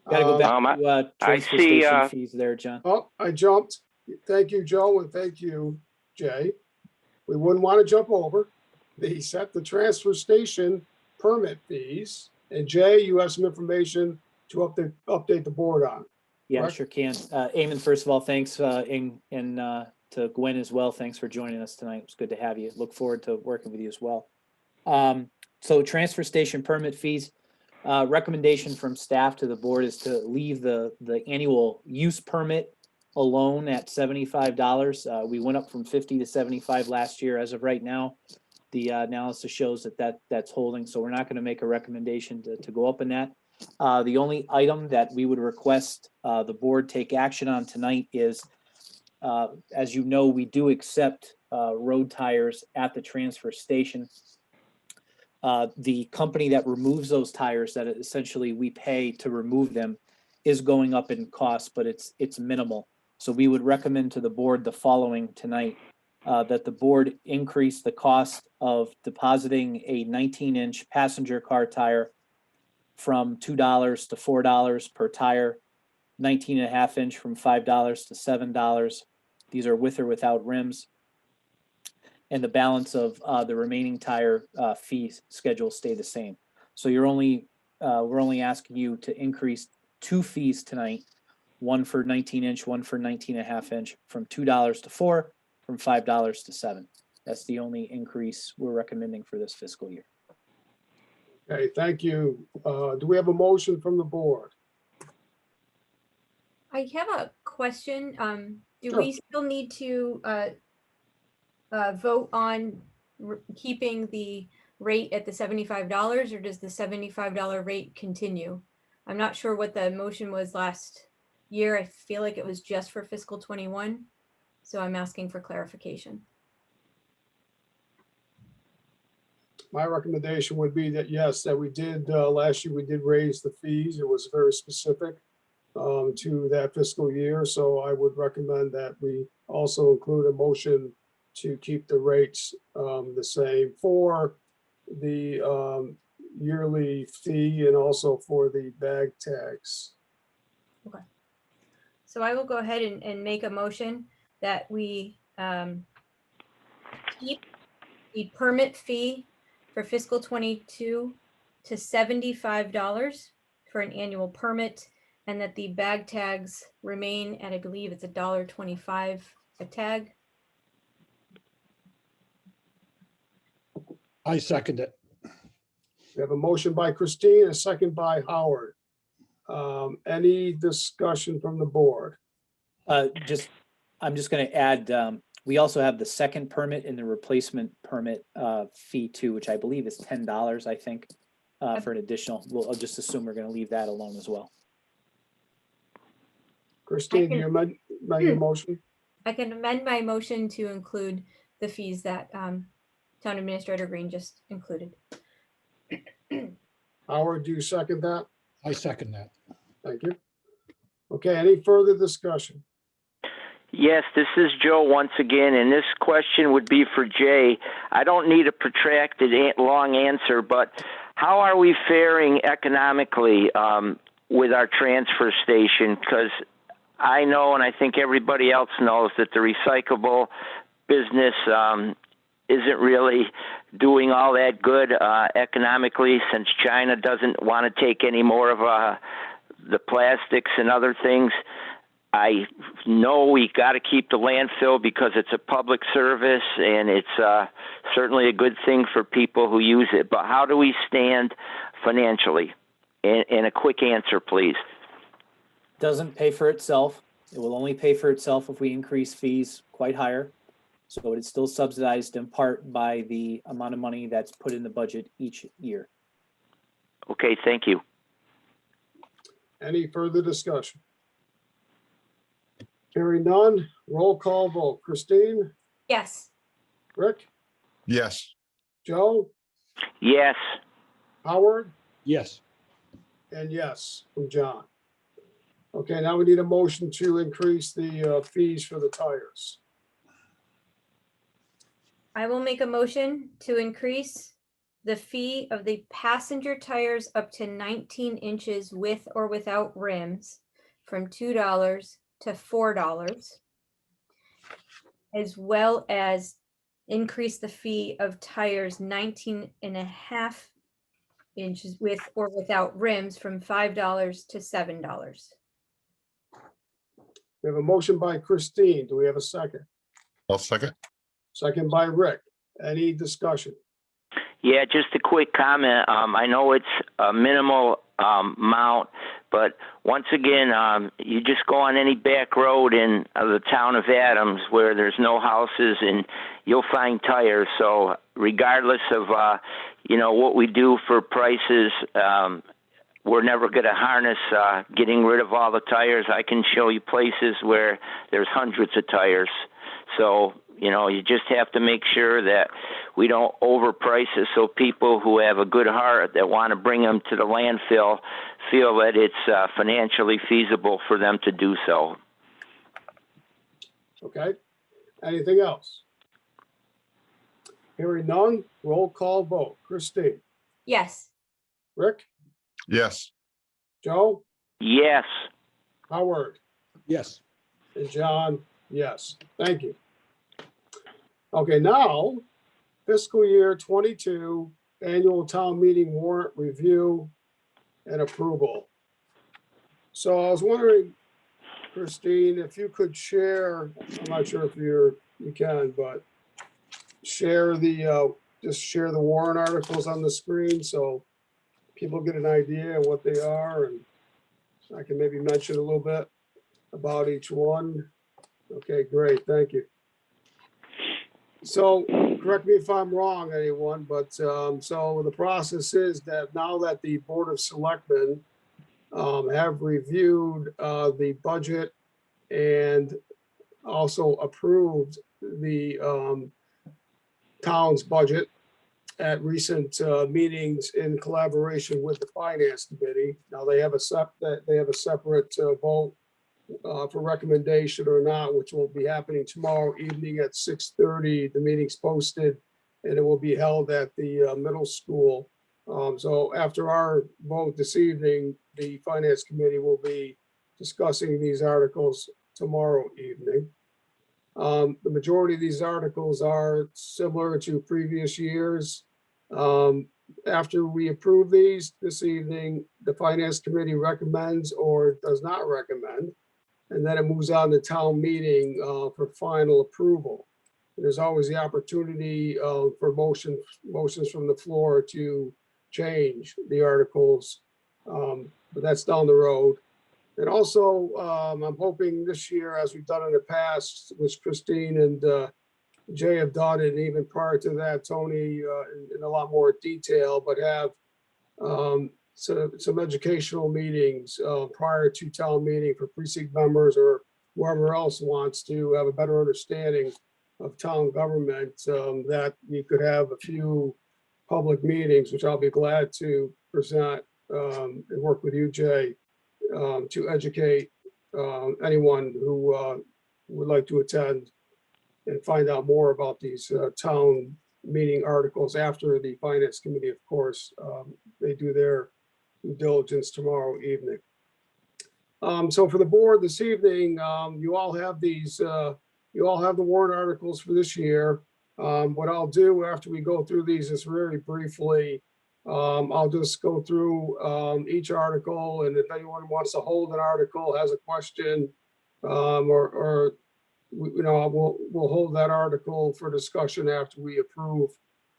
Gotta go back I- to transfer see, station fees there, John. Oh, I jumped. Thank you, Joe, and thank you, Jay. We wouldn't want to jump over. They set the transfer station permit fees. And Jay, you have some information to update the board on. Yeah, Correct. sure can. Eamon, first of all, thanks, and to Gwen as well. Thanks for joining us tonight. It's good to have you. Look forward to working with you as well. So transfer station permit fees, recommendation from staff to the board is to leave the annual use permit alone at $75. We went up from 50 to 75 last year. As of right now, the analysis shows that's holding. So we're not going to make a recommendation to go up in that. The only item that we would request the board take action on tonight is, as you know, we do accept road tires at the transfer station. The company that removes those tires that essentially we pay to remove them is going up in cost, but it's minimal. So we would recommend to the board the following tonight, that the board increase the cost of depositing a 19-inch passenger car tire from $2 to $4 per tire, 19.5-inch from $5 to $7. These are with or without rims. And the balance of the remaining tire fee schedule stay the same. So we're only asking you to increase two fees tonight, one for 19-inch, one for 19.5-inch, from $2 to $4, from $5 to $7. That's the only increase we're recommending for this fiscal year. Okay, thank you. Do we have a motion from the board? I have a question. Do Sure. we still need to vote on keeping the rate at the $75, or does the $75 rate continue? I'm not sure what the motion was last year. I feel like it was just for fiscal 21. So I'm asking for clarification. My recommendation would be that, yes, that we did, last year, we did raise the fees. It was very specific to that fiscal year. So I would recommend that we also include a motion to keep the rates the same for the yearly fee and also for the bag tags. Okay. So I will go ahead and make a motion that we keep the permit fee for fiscal 22 to $75 for an annual permit, and that the bag tags remain at, I believe it's $1.25 a tag. I second it. We have a motion by Christine, a second by Howard. Any discussion from the board? I'm just going to add, we also have the second permit and the replacement permit fee too, which I believe is $10, I think, for an additional. I'll just assume we're going to leave that alone as well. Christine, do you amend your motion? I can amend my motion to include the fees that Town Administrator Green just included. Howard, do you second that? I second that. Thank you. Okay, any further discussion? Yes, this is Joe once again, and this question would be for Jay. I don't need a protracted, long answer, but how are we faring economically with our transfer station? Because I know, and I think everybody else knows, that the recyclable business isn't really doing all that good economically, since China doesn't want to take any more of the plastics and other things. I know we got to keep the landfill because it's a public service and it's certainly a good thing for people who use it. But how do we stand financially? And a quick answer, please. Doesn't pay for itself. It will only pay for itself if we increase fees quite higher. So it's still subsidized in part by the amount of money that's put in the budget each year. Okay, thank you. Any further discussion? Hearing none, roll call vote. Christine, Yes. Rick, Yes. Joe, Yes. Howard, Yes. and yes from John. Okay, now we need a motion to increase the fees for the tires. I will make a motion to increase the fee of the passenger tires up to 19 inches with or without rims from $2 to $4, as well as increase the fee of tires 19.5 inches with or without rims from $5 to $7. We have a motion by Christine. Do we have a second? I'll second. Second by Rick. Any discussion? Yeah, just a quick comment. I know it's a minimal amount, but once again, you just go on any back road in the town of Adams where there's no houses and you'll find tires. So regardless of, what we do for prices, we're never going to harness getting rid of all the tires. I can show you places where there's hundreds of tires. So, you just have to make sure that we don't overprice it so people who have a good heart that want to bring them to the landfill feel that it's financially feasible for them to do so. Okay. Anything else? Hearing none, roll call vote. Christine, Yes. Rick, Yes. Joe, Yes. Howard, Yes. and John, yes. Thank you. Okay, now fiscal year 22 annual town meeting warrant review and approval. So I was wondering, Christine, if you could share, I'm not sure if you can, but share just share the warrant articles on the screen so people get an idea of what they are, and I can maybe mention a little bit about each one. Okay, great, thank you. So correct me if I'm wrong, anyone, but so the process is that now that the Board of Selectmen have reviewed the budget and also approved the town's budget at recent meetings in collaboration with the Finance Committee. Now they have a separate vote for recommendation or not, which will be happening tomorrow evening at 6:30. The meeting's posted and it will be held at the middle school. So after our vote this evening, the Finance Committee will be discussing these articles tomorrow evening. The majority of these articles are similar to previous years. After we approve these this evening, the Finance Committee recommends or does not recommend. And then it moves on to town meeting for final approval. There's always the opportunity for motions from the floor to change the articles, but that's down the road. And also, I'm hoping this year, as we've done in the past, which Christine and Jay have done, and even prior to that, Tony, in a lot more detail, but have some educational meetings prior to town meeting for precinct members or whoever else wants to have a better understanding of town government, that you could have a few public meetings, which I'll be glad to present and work with you, Jay, to educate anyone who would like to attend and find out more about these town meeting articles after the Finance Committee, of course. They do their due diligence tomorrow evening. So for the board this evening, you all have these, you all have the warrant articles for this year. What I'll do after we go through these is very briefly I'll just go through each article, and if anyone wants to hold an article, has a question, we'll hold that article for discussion after we approve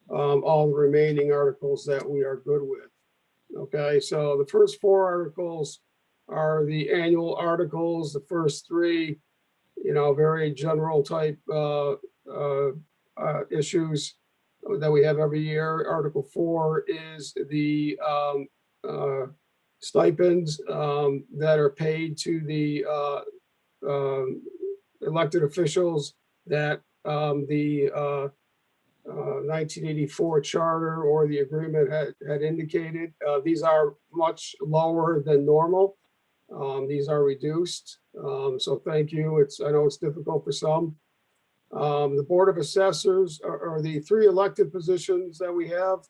all the remaining articles that we are good with. Okay, so the first 4 articles are the annual articles. The first 3, very general type issues that we have every year. Article 4 is the stipends that are paid to the elected officials that the 1984 charter or the agreement had indicated. These are much lower than normal. These are reduced. So thank you. I know it's difficult for some. The Board of Assessors are the 3 elected positions that we have.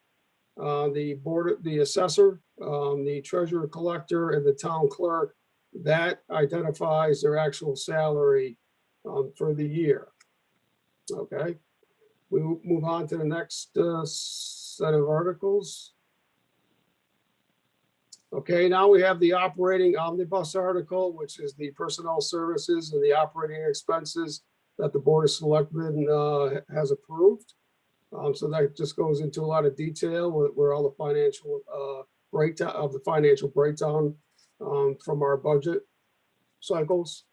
The assessor, the treasurer collector, and the town clerk, that identifies their actual salary for the year. Okay, we will move on to the next set of articles. Okay, now we have the operating omnibus article, which is the personnel services and the operating expenses that the Board of Selectmen has approved. So that just goes into a lot of detail where all the financial breakdown from our budget cycles.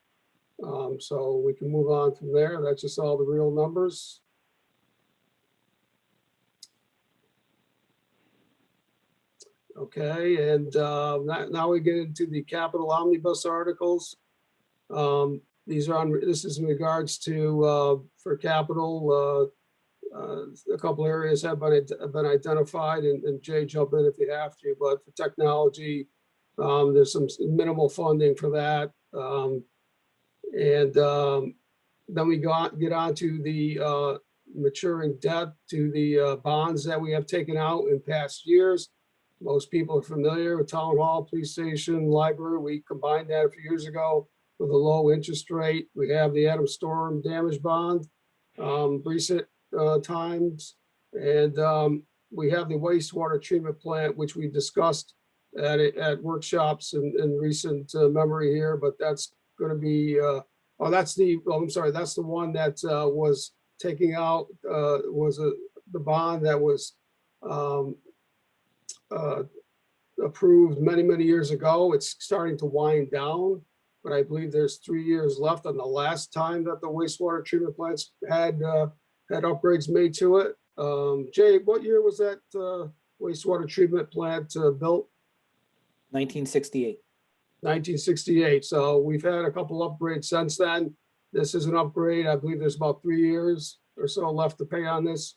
So we can move on from there. That's just all the real numbers. Okay, and now we get into the capital omnibus articles. This is in regards to for capital. A couple areas have been identified, and Jay, jump in if you have to. But for technology, there's some minimal funding for that. Then we get on to the maturing debt, to the bonds that we have taken out in past years. Most people are familiar with Town Hall, Police Station, Library. We combined that a few years ago with a low interest rate. We have the Adams Storm Damage Bond, recent times. And we have the wastewater treatment plant, which we discussed at workshops in recent memory here, but that's going to be, that's the one that was taking out, the bond that was approved many, many years ago. It's starting to wind down, but I believe there's 3 years left on the last time that the wastewater treatment plants had upgrades made to it. Jay, what year was that wastewater treatment plant built? 1968. 1968. So we've had a couple upgrades since then. This is an upgrade. I believe there's about 3 years or so left to pay on this.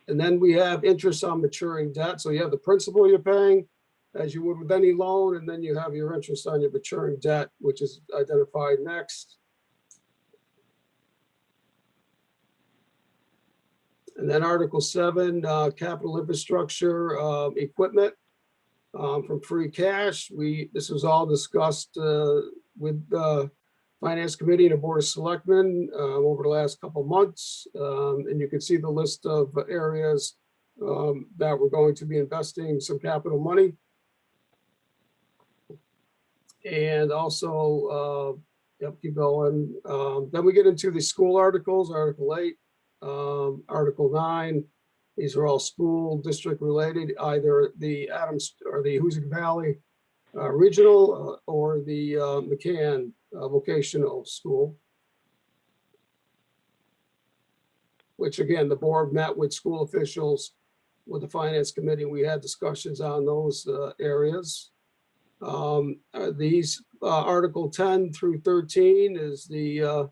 And then we have interest on maturing debt. So you have the principal you're paying as you would with any loan, and then you have your interest on your maturing debt, which is identified next. And then Article 7, capital infrastructure equipment from free cash. This was all discussed with the Finance Committee and the Board of Selectmen over the last couple of months. And you can see the list of areas that we're going to be investing some capital money. And also, keep going. Then we get into the school articles, Article 8, Article 9. These are all school district related, either the Adams or the Hoosick Valley Regional or the McCann Vocational School. Which again, the board met with school officials, with the Finance Committee. We had discussions on those areas. These Article 10 through 13 is the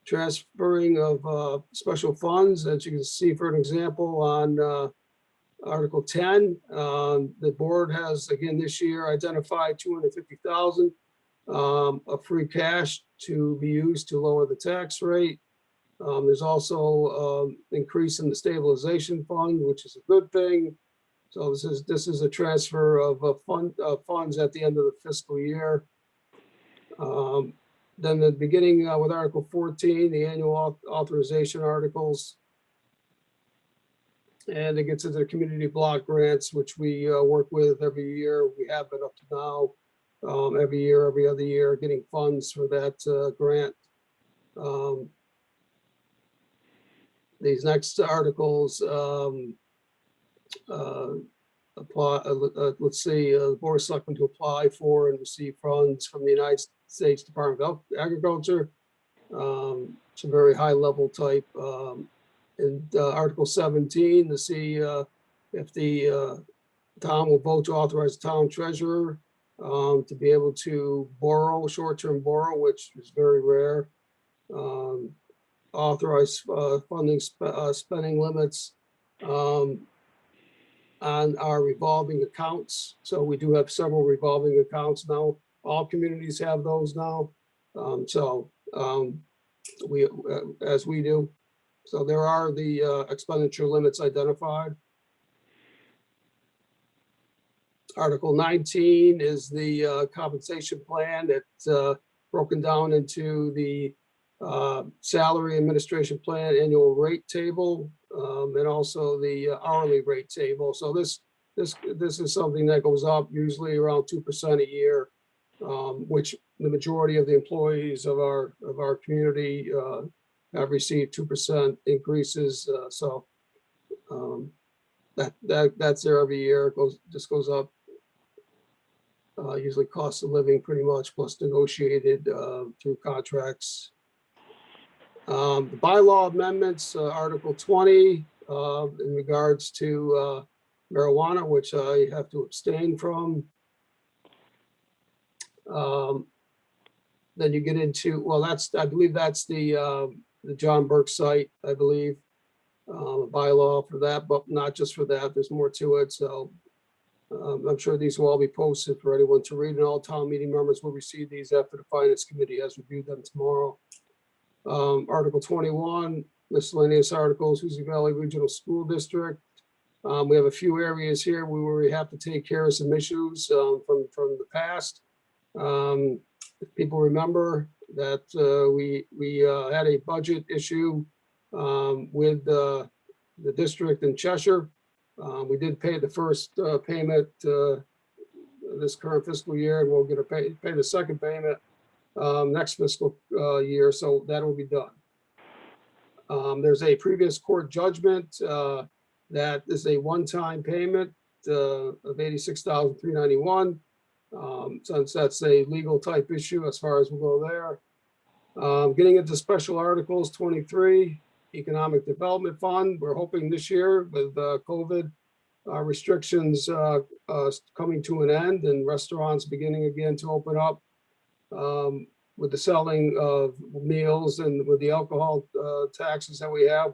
transferring of special funds. As you can see, for an example, on Article 10, the board has again this year identified $250,000 of free cash to be used to lower the tax rate. There's also increase in the stabilization fund, which is a good thing. So this is a transfer of funds at the end of the fiscal year. Then the beginning with Article 14, the annual authorization articles. And it gets into the community block grants, which we work with every year. We have been up to now, every year, every other year, getting funds for that grant. These next articles apply, let's see, the Board of Selectmen to apply for and receive funds from the United States Department of Agriculture. Some very high level type. And Article 17 to see if the town will vote to authorize the town treasurer to be able to borrow, short-term borrow, which is very rare. Authorize funding spending limits on our revolving accounts. So we do have several revolving accounts now. All communities have those now. We, as we do. So there are the expenditure limits identified. Article 19 is the compensation plan that's broken down into the salary administration plan annual rate table, and also the hourly rate table. So this is something that goes up usually around 2% a year, which the majority of the employees of our community have received 2% increases. That's there every year. It just goes up. Usually cost of living pretty much plus negotiated through contracts. The bylaw amendments, Article 20, in regards to marijuana, which I have to abstain from. Then you get into, well, I believe that's the John Burke site, I believe, bylaw for that, but not just for that, there's more to it. So I'm sure these will all be posted for anyone to read, and all town meeting members will receive these after the finance committee has reviewed them tomorrow. Article 21, miscellaneous articles, Huzik Valley Regional School District. We have a few areas here where we have to take care of some issues from the past. If people remember that we had a budget issue with the district in Cheshire. We did pay the first payment this current fiscal year, and we'll get pay the second payment next fiscal year, so that will be done. There's a previous court judgment that is a one-time payment of $86,391. Since that's a legal type issue as far as we'll go there. Getting into special articles, 23, Economic Development Fund. We're hoping this year with COVID restrictions coming to an end and restaurants beginning again to open up, with the selling of meals and with the alcohol taxes that we have,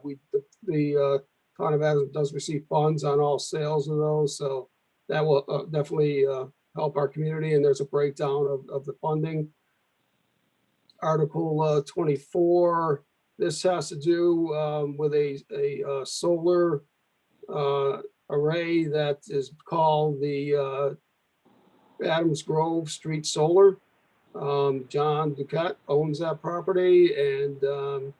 the town of Adams does receive funds on all sales of those. So that will definitely help our community, and there's a breakdown of the funding. Article 24, this has to do with a solar array that is called the Adams Grove Street Solar. John Duquette owns that property, and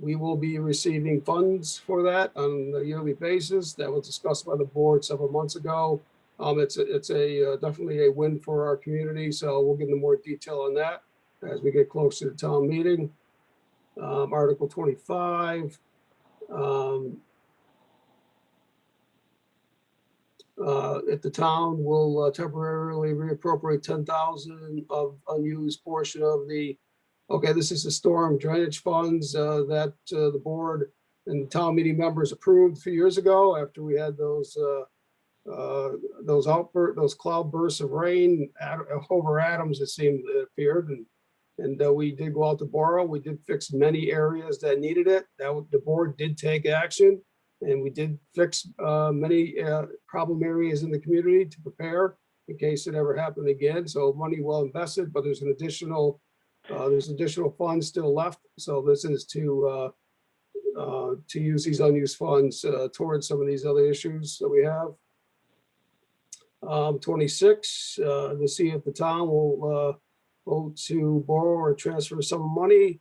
we will be receiving funds for that on a yearly basis. That was discussed by the board several months ago. It's definitely a win for our community, so we'll get into more detail on that as we get closer to town meeting. Article 25. If the town will temporarily reappropriate 10,000 of unused portion of the, okay, this is the storm drainage funds that the board and town meeting members approved a few years ago after we had those cloud bursts of rain over Adams, it seemed, it appeared, and we did go out to borrow. We did fix many areas that needed it. The board did take action, and we did fix many problem areas in the community to prepare in case it ever happened again. So money well invested, but there's additional funds still left. So this is to use these unused funds towards some of these other issues that we have. 26, to see if the town will vote to borrow or transfer some money.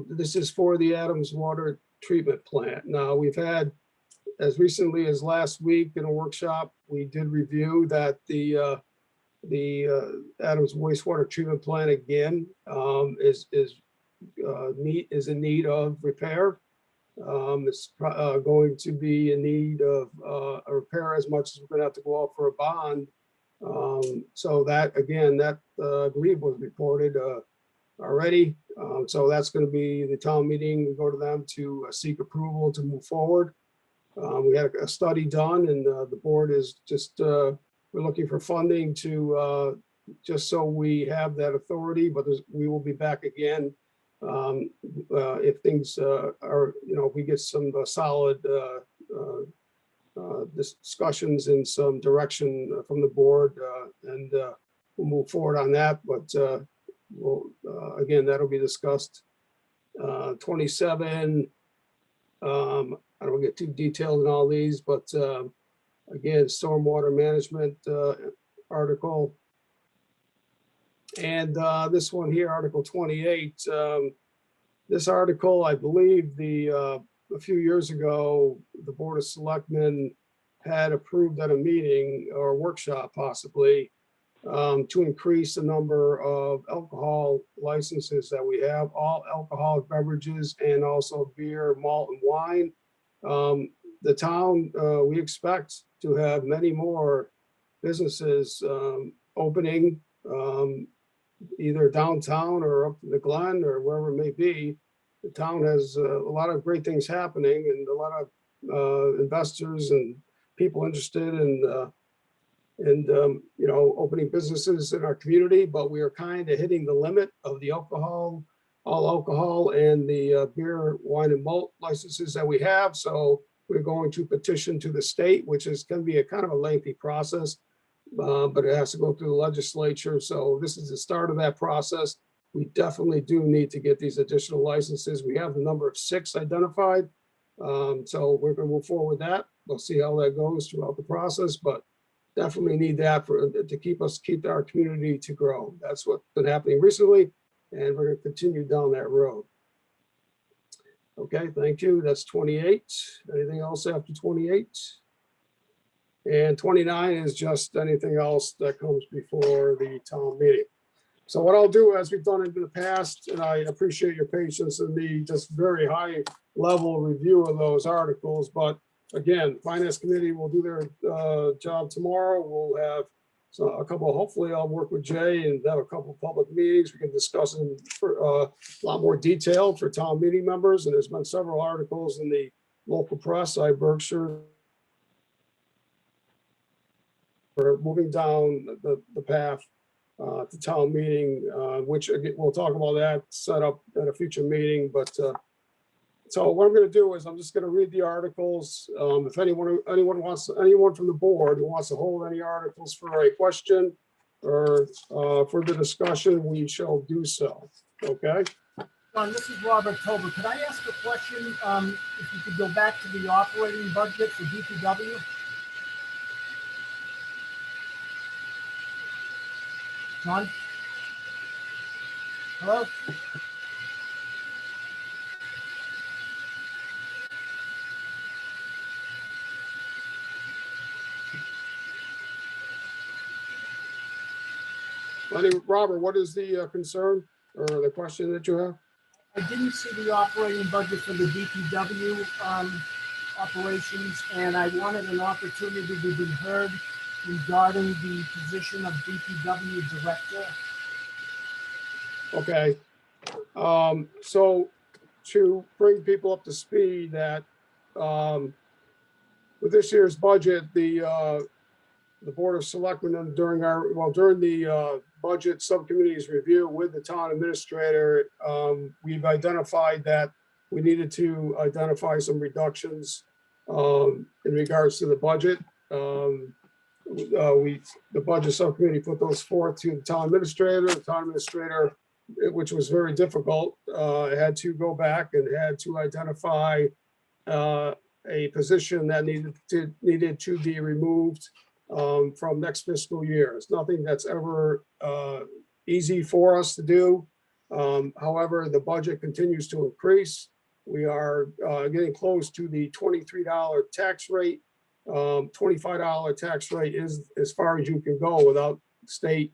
This is for the Adams Water Treatment Plant. Now, we've had as recently as last week in a workshop, we did review that the Adams wastewater treatment plant again is in need of repair. It's going to be in need of a repair as much as we're going to have to go out for a bond. So that, again, that I believe was reported already. So that's going to be the town meeting. We go to them to seek approval to move forward. We had a study done, and the board is just, we're looking for funding to, just so we have that authority, but we will be back again if things are, if we get some solid discussions and some direction from the board, and we'll move forward on that. But we'll, again, that'll be discussed. 27, I don't get too detailed in all these, but again, stormwater management article. And this one here, Article 28, this article, I believe a few years ago, the Board of Selectmen had approved at a meeting or workshop possibly to increase the number of alcohol licenses that we have, all alcoholic beverages and also beer, malt and wine. The town, we expect to have many more businesses opening either downtown or up to the Glen or wherever it may be. The town has a lot of great things happening and a lot of investors and people interested in opening businesses in our community, but we are kind of hitting the limit of the alcohol, all alcohol and the beer, wine and malt licenses that we have. So we're going to petition to the state, which is going to be a kind of a lengthy process, but it has to go through the legislature. So this is the start of that process. We definitely do need to get these additional licenses. We have the number of 6 identified. So we're going to move forward with that. We'll see how that goes throughout the process, but definitely need that to keep our community to grow. That's what's been happening recently, and we're going to continue down that road. Okay, thank you. That's 28. Anything else after 28? And 29 is just anything else that comes before the town meeting. So what I'll do, as we've done in the past, and I appreciate your patience in the just very high level review of those articles, but again, Finance Committee will do their job tomorrow. We'll have a couple, hopefully I'll work with Jay and have a couple of public meetings. We can discuss in for a lot more detail for town meeting members. And there's been several articles in the local press, Berkshire, for moving down the path to town meeting, which again, we'll talk about that set up at a future meeting. But so what I'm going to do is I'm just going to read the articles. If anyone from the board who wants to hold any articles for a question or for the discussion, we shall do so. Okay. John, this is Robert Tober. Could I ask a question? If you could go back to the operating budget for DPW? John? Hello? Robert, what is the concern or the question that you have? I didn't see the operating budget for the DPW operations, and I wanted an opportunity to be heard regarding the position of DPW director. Okay. So to bring people up to speed that with this year's budget, the Board of Selectmen during the budget subcommittee's review with the town administrator, we've identified that we needed to identify some reductions in regards to the budget. The budget subcommittee put those forth to the town administrator. The town administrator, which was very difficult, had to go back and had to identify a position that needed to be removed from next fiscal year. It's nothing that's ever easy for us to do. However, the budget continues to increase. We are getting close to the $23 tax rate. $25 tax rate is as far as you can go without state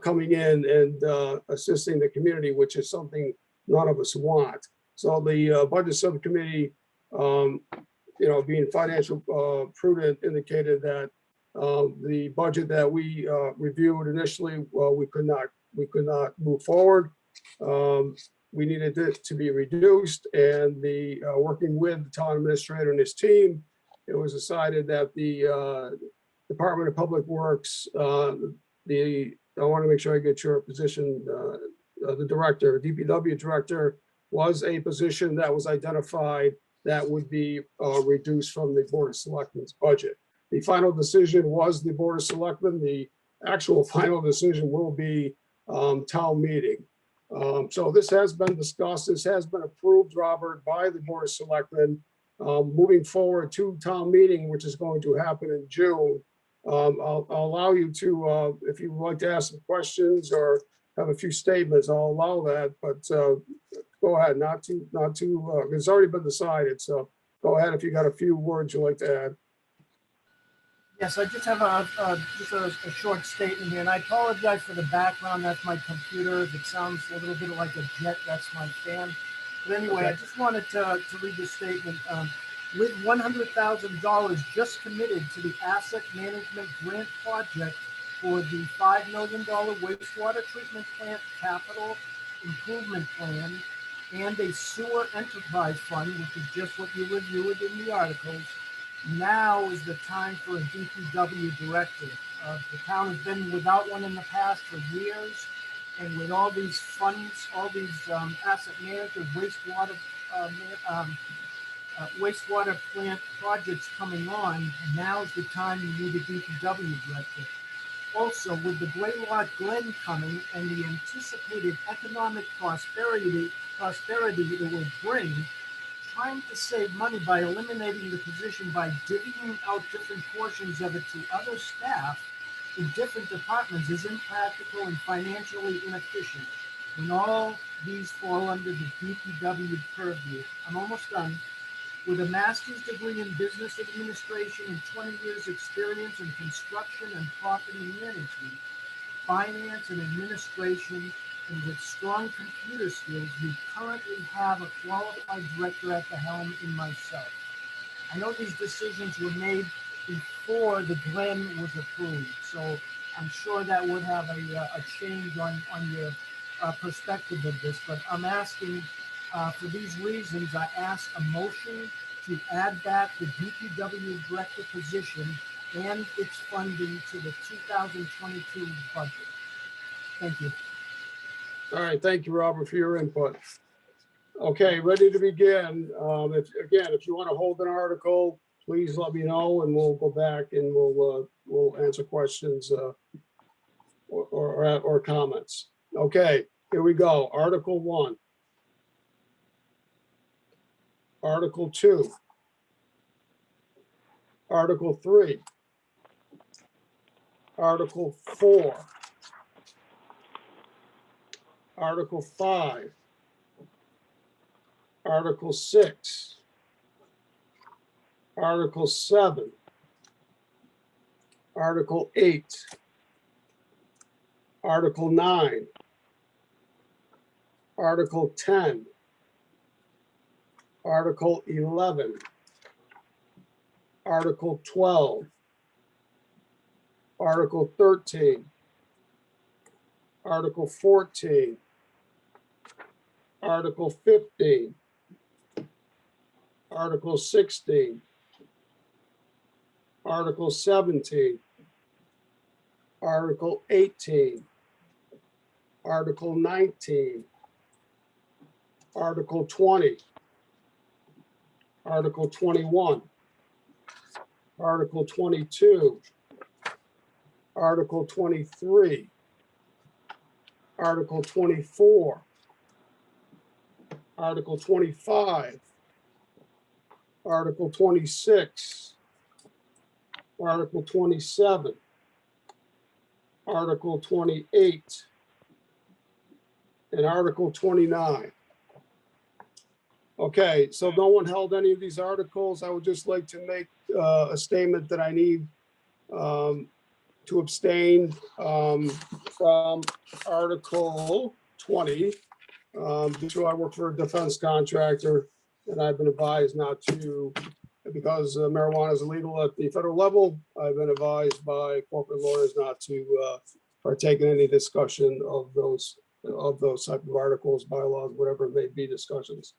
coming in and assisting the community, which is something none of us want. So the budget subcommittee, being financial prudent, indicated that the budget that we reviewed initially, we could not move forward. We needed it to be reduced, and the working with the town administrator and his team, it was decided that the Department of Public Works, I want to make sure I get your position, the director, DPW director, was a position that was identified that would be reduced from the Board of Selectmen's budget. The final decision was the Board of Selectmen. The actual final decision will be town meeting. So this has been discussed. This has been approved, Robert, by the Board of Selectmen. Moving forward to town meeting, which is going to happen in June. I'll allow you to, if you would like to ask some questions or have a few statements, I'll allow that, but go ahead, not too, it's already been decided, so go ahead if you got a few words you'd like to add. Yes, I just have a short statement here, and I apologize for the background. That's my computer. If it sounds a little bit like a jet, that's my fan. But anyway, Okay. I just wanted to read the statement. With $100,000 just committed to the asset management grant project for the $5 million wastewater treatment plant capital improvement plan and a sewer enterprise fund, which is just what you reviewed in the articles, now is the time for a DPW director. The town has been without one in the past for years, and with all these funds, all these asset managers, wastewater plant projects coming on, now's the time you need a DPW director. Also, with the Greylock Glen coming and the anticipated economic prosperity it will bring, trying to save money by eliminating the position by divvying out different portions of it to other staff in different departments is impractical and financially inefficient when all these fall under the DPW purview. I'm almost done. With a master's degree in business administration and 20 years experience in construction and property management, finance and administration, and with strong computer skills, we currently have a qualified director at the helm in myself. I know these decisions were made before the Glen was approved, so I'm sure that would have a change on your perspective of this, but I'm asking, for these reasons, I ask a motion to add back the DPW director position and its funding to the 2022 budget. Thank you. All right, thank you, Robert, for your input. Okay, ready to begin. If you want to hold an article, please let me know and we'll go back and we'll answer questions or comments. Okay, here we go. Article 1. Article 2. Article 3. Article 4. Article 5. Article 6. Article 7. Article 8. Article 9. Article 10. Article 11. Article 12. Article 13. Article 14. Article 15. Article 16. Article 17. Article 18. Article 19. Article 20. Article 21. Article 22. Article 23. Article 24. Article 25. Article 26. Article 27. Article 28. And Article 29. Okay, so no one held any of these articles. I would just like to make a statement that I need to abstain from Article 20. Due to I work for a defense contractor, and I've been advised not to, because marijuana is illegal at the federal level, I've been advised by corporate lawyers not to partake in any discussion of those type of articles, bylaws, whatever it may be, discussions.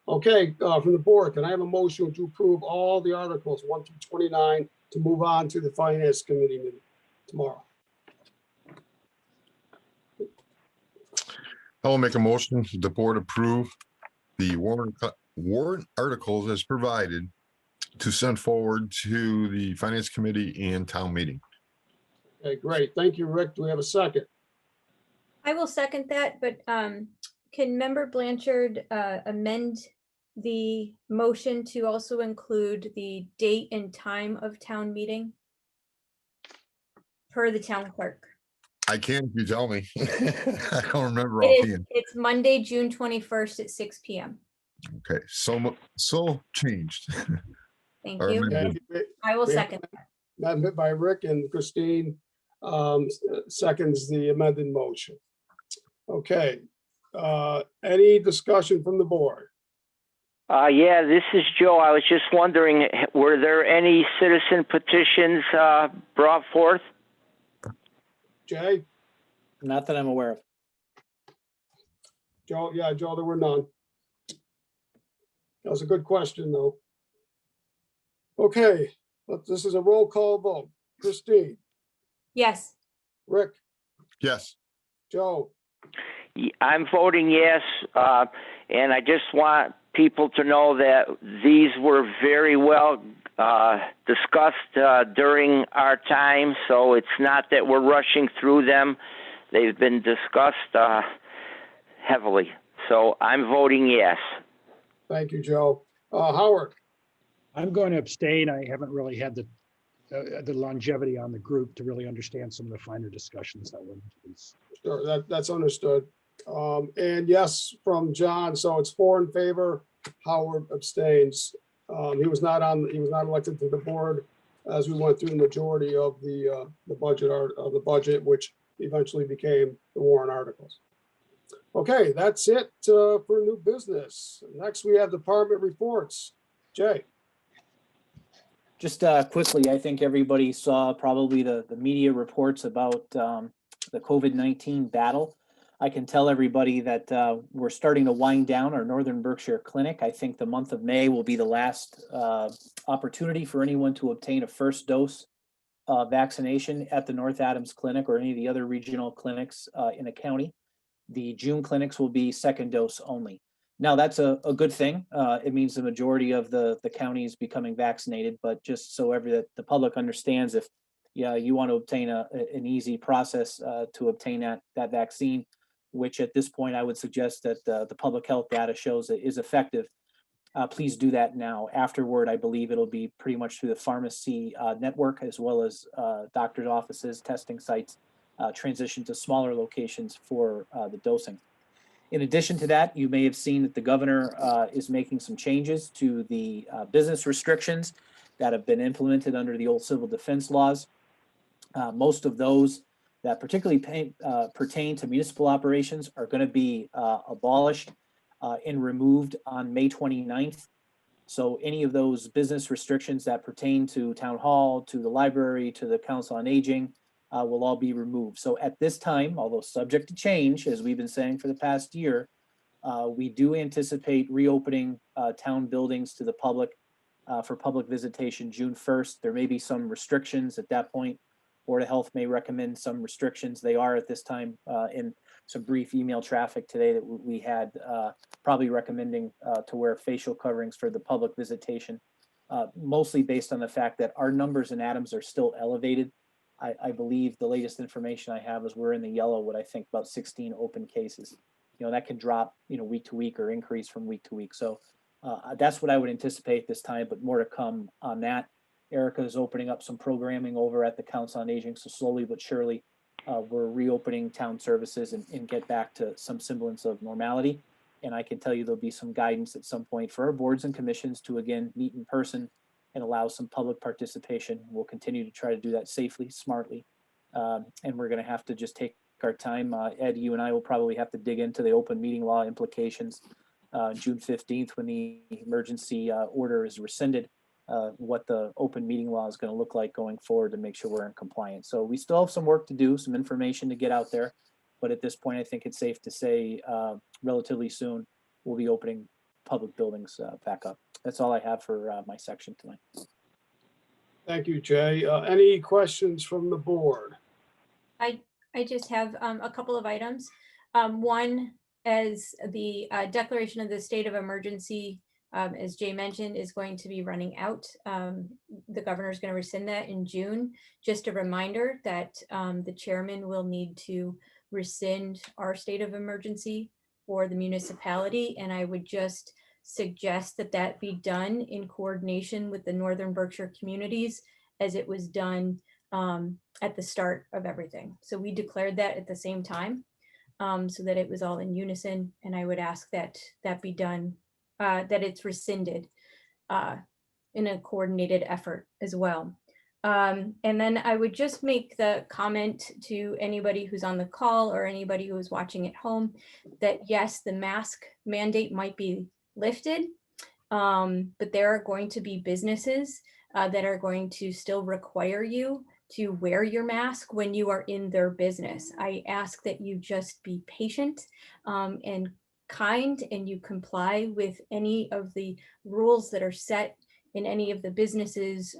Okay, from the board, can I have a motion to approve all the articles 1 through 29 to move on to the finance committee meeting tomorrow? I will make a motion to the board approve the warrant articles as provided to send forward to the finance committee and town meeting. Okay, great. Thank you, Rick. Do we have a second? I will second that, but can Member Blanchard amend the motion to also include the date and time of town meeting per the town clerk? I can if you tell me. I don't remember It is, offhand. it's Monday, June 21st at 6 p.m. Okay, so changed. Thank Or you. amended. I will We have second that. Amendment by Rick, and Christine seconds the amended motion. Okay, any discussion from the board? Yeah, this is Joe. I was just wondering, were there any citizen petitions brought forth? Jay? Not that I'm aware of. Joe, yeah, Joe, there were none. That was a good question, though. Okay, but this is a roll call vote. Christine, Yes. Rick, Yes, Joe, I'm voting yes, and I just want people to know that these were very well discussed during our time, so it's not that we're rushing through them. They've been discussed heavily, so I'm voting yes. thank you, Joe. Howard, I'm going to abstain. I haven't really had the longevity on the group to really understand some of the finer discussions that went into these. sure, that's understood. And yes, from John, so it's 4 in favor. Howard abstains. He was not elected to the board as we went through the majority of the budget, which eventually became the warrant articles. Okay, that's it for new business. Next, we have department reports. Jay, Just quickly, I think everybody saw probably the media reports about the COVID-19 battle. I can tell everybody that we're starting to wind down our Northern Berkshire Clinic. I think the month of May will be the last opportunity for anyone to obtain a first dose vaccination at the North Adams Clinic or any of the other regional clinics in the county. The June clinics will be second dose only. Now, that's a good thing. It means the majority of the county is becoming vaccinated, but just so the public understands, if you want to obtain an easy process to obtain that vaccine, which at this point I would suggest that the public health data shows it is effective, please do that now. Afterward, I believe it'll be pretty much through the pharmacy network, as well as doctors' offices, testing sites, transition to smaller locations for the dosing. In addition to that, you may have seen that the governor is making some changes to the business restrictions that have been implemented under the old civil defense laws. Most of those that particularly pertain to municipal operations are going to be abolished and removed on May 29th. So any of those business restrictions that pertain to town hall, to the library, to the council on aging, will all be removed. So at this time, although subject to change, as we've been saying for the past year, we do anticipate reopening town buildings to the public for public visitation June 1st. There may be some restrictions at that point. Board of Health may recommend some restrictions. They are at this time in some brief email traffic today that we had, probably recommending to wear facial coverings for the public visitation, mostly based on the fact that our numbers in Adams are still elevated. I believe the latest information I have is we're in the yellow with, I think, about 16 open cases. That can drop, week to week or increase from week to week. So that's what I would anticipate this time, but more to come on that. Erica is opening up some programming over at the Council on Aging. So slowly but surely, we're reopening town services and get back to some semblance of normality. And I can tell you there'll be some guidance at some point for our boards and commissions to again meet in person and allow some public participation. We'll continue to try to do that safely, smartly. And we're going to have to just take our time. Ed, you and I will probably have to dig into the open meeting law implications June 15th when the emergency order is rescinded, what the open meeting law is going to look like going forward to make sure we're in compliance. So we still have some work to do, some information to get out there. But at this point, I think it's safe to say relatively soon, we'll be opening public buildings back up. That's all I have for my section tonight. Thank you, Jay. Any questions from the board? I just have a couple of items. One, as the declaration of the state of emergency, as Jay mentioned, is going to be running out. The governor is going to rescind that in June. Just a reminder that the chairman will need to rescind our state of emergency for the municipality. And I would just suggest that that be done in coordination with the Northern Berkshire communities as it was done at the start of everything. So we declared that at the same time so that it was all in unison. And I would ask that that be done, that it's rescinded in a coordinated effort as well. And then I would just make the comment to anybody who's on the call or anybody who is watching at home that yes, the mask mandate might be lifted, but there are going to be businesses that are going to still require you to wear your mask when you are in their business. I ask that you just be patient and kind and you comply with any of the rules that are set in any of the businesses,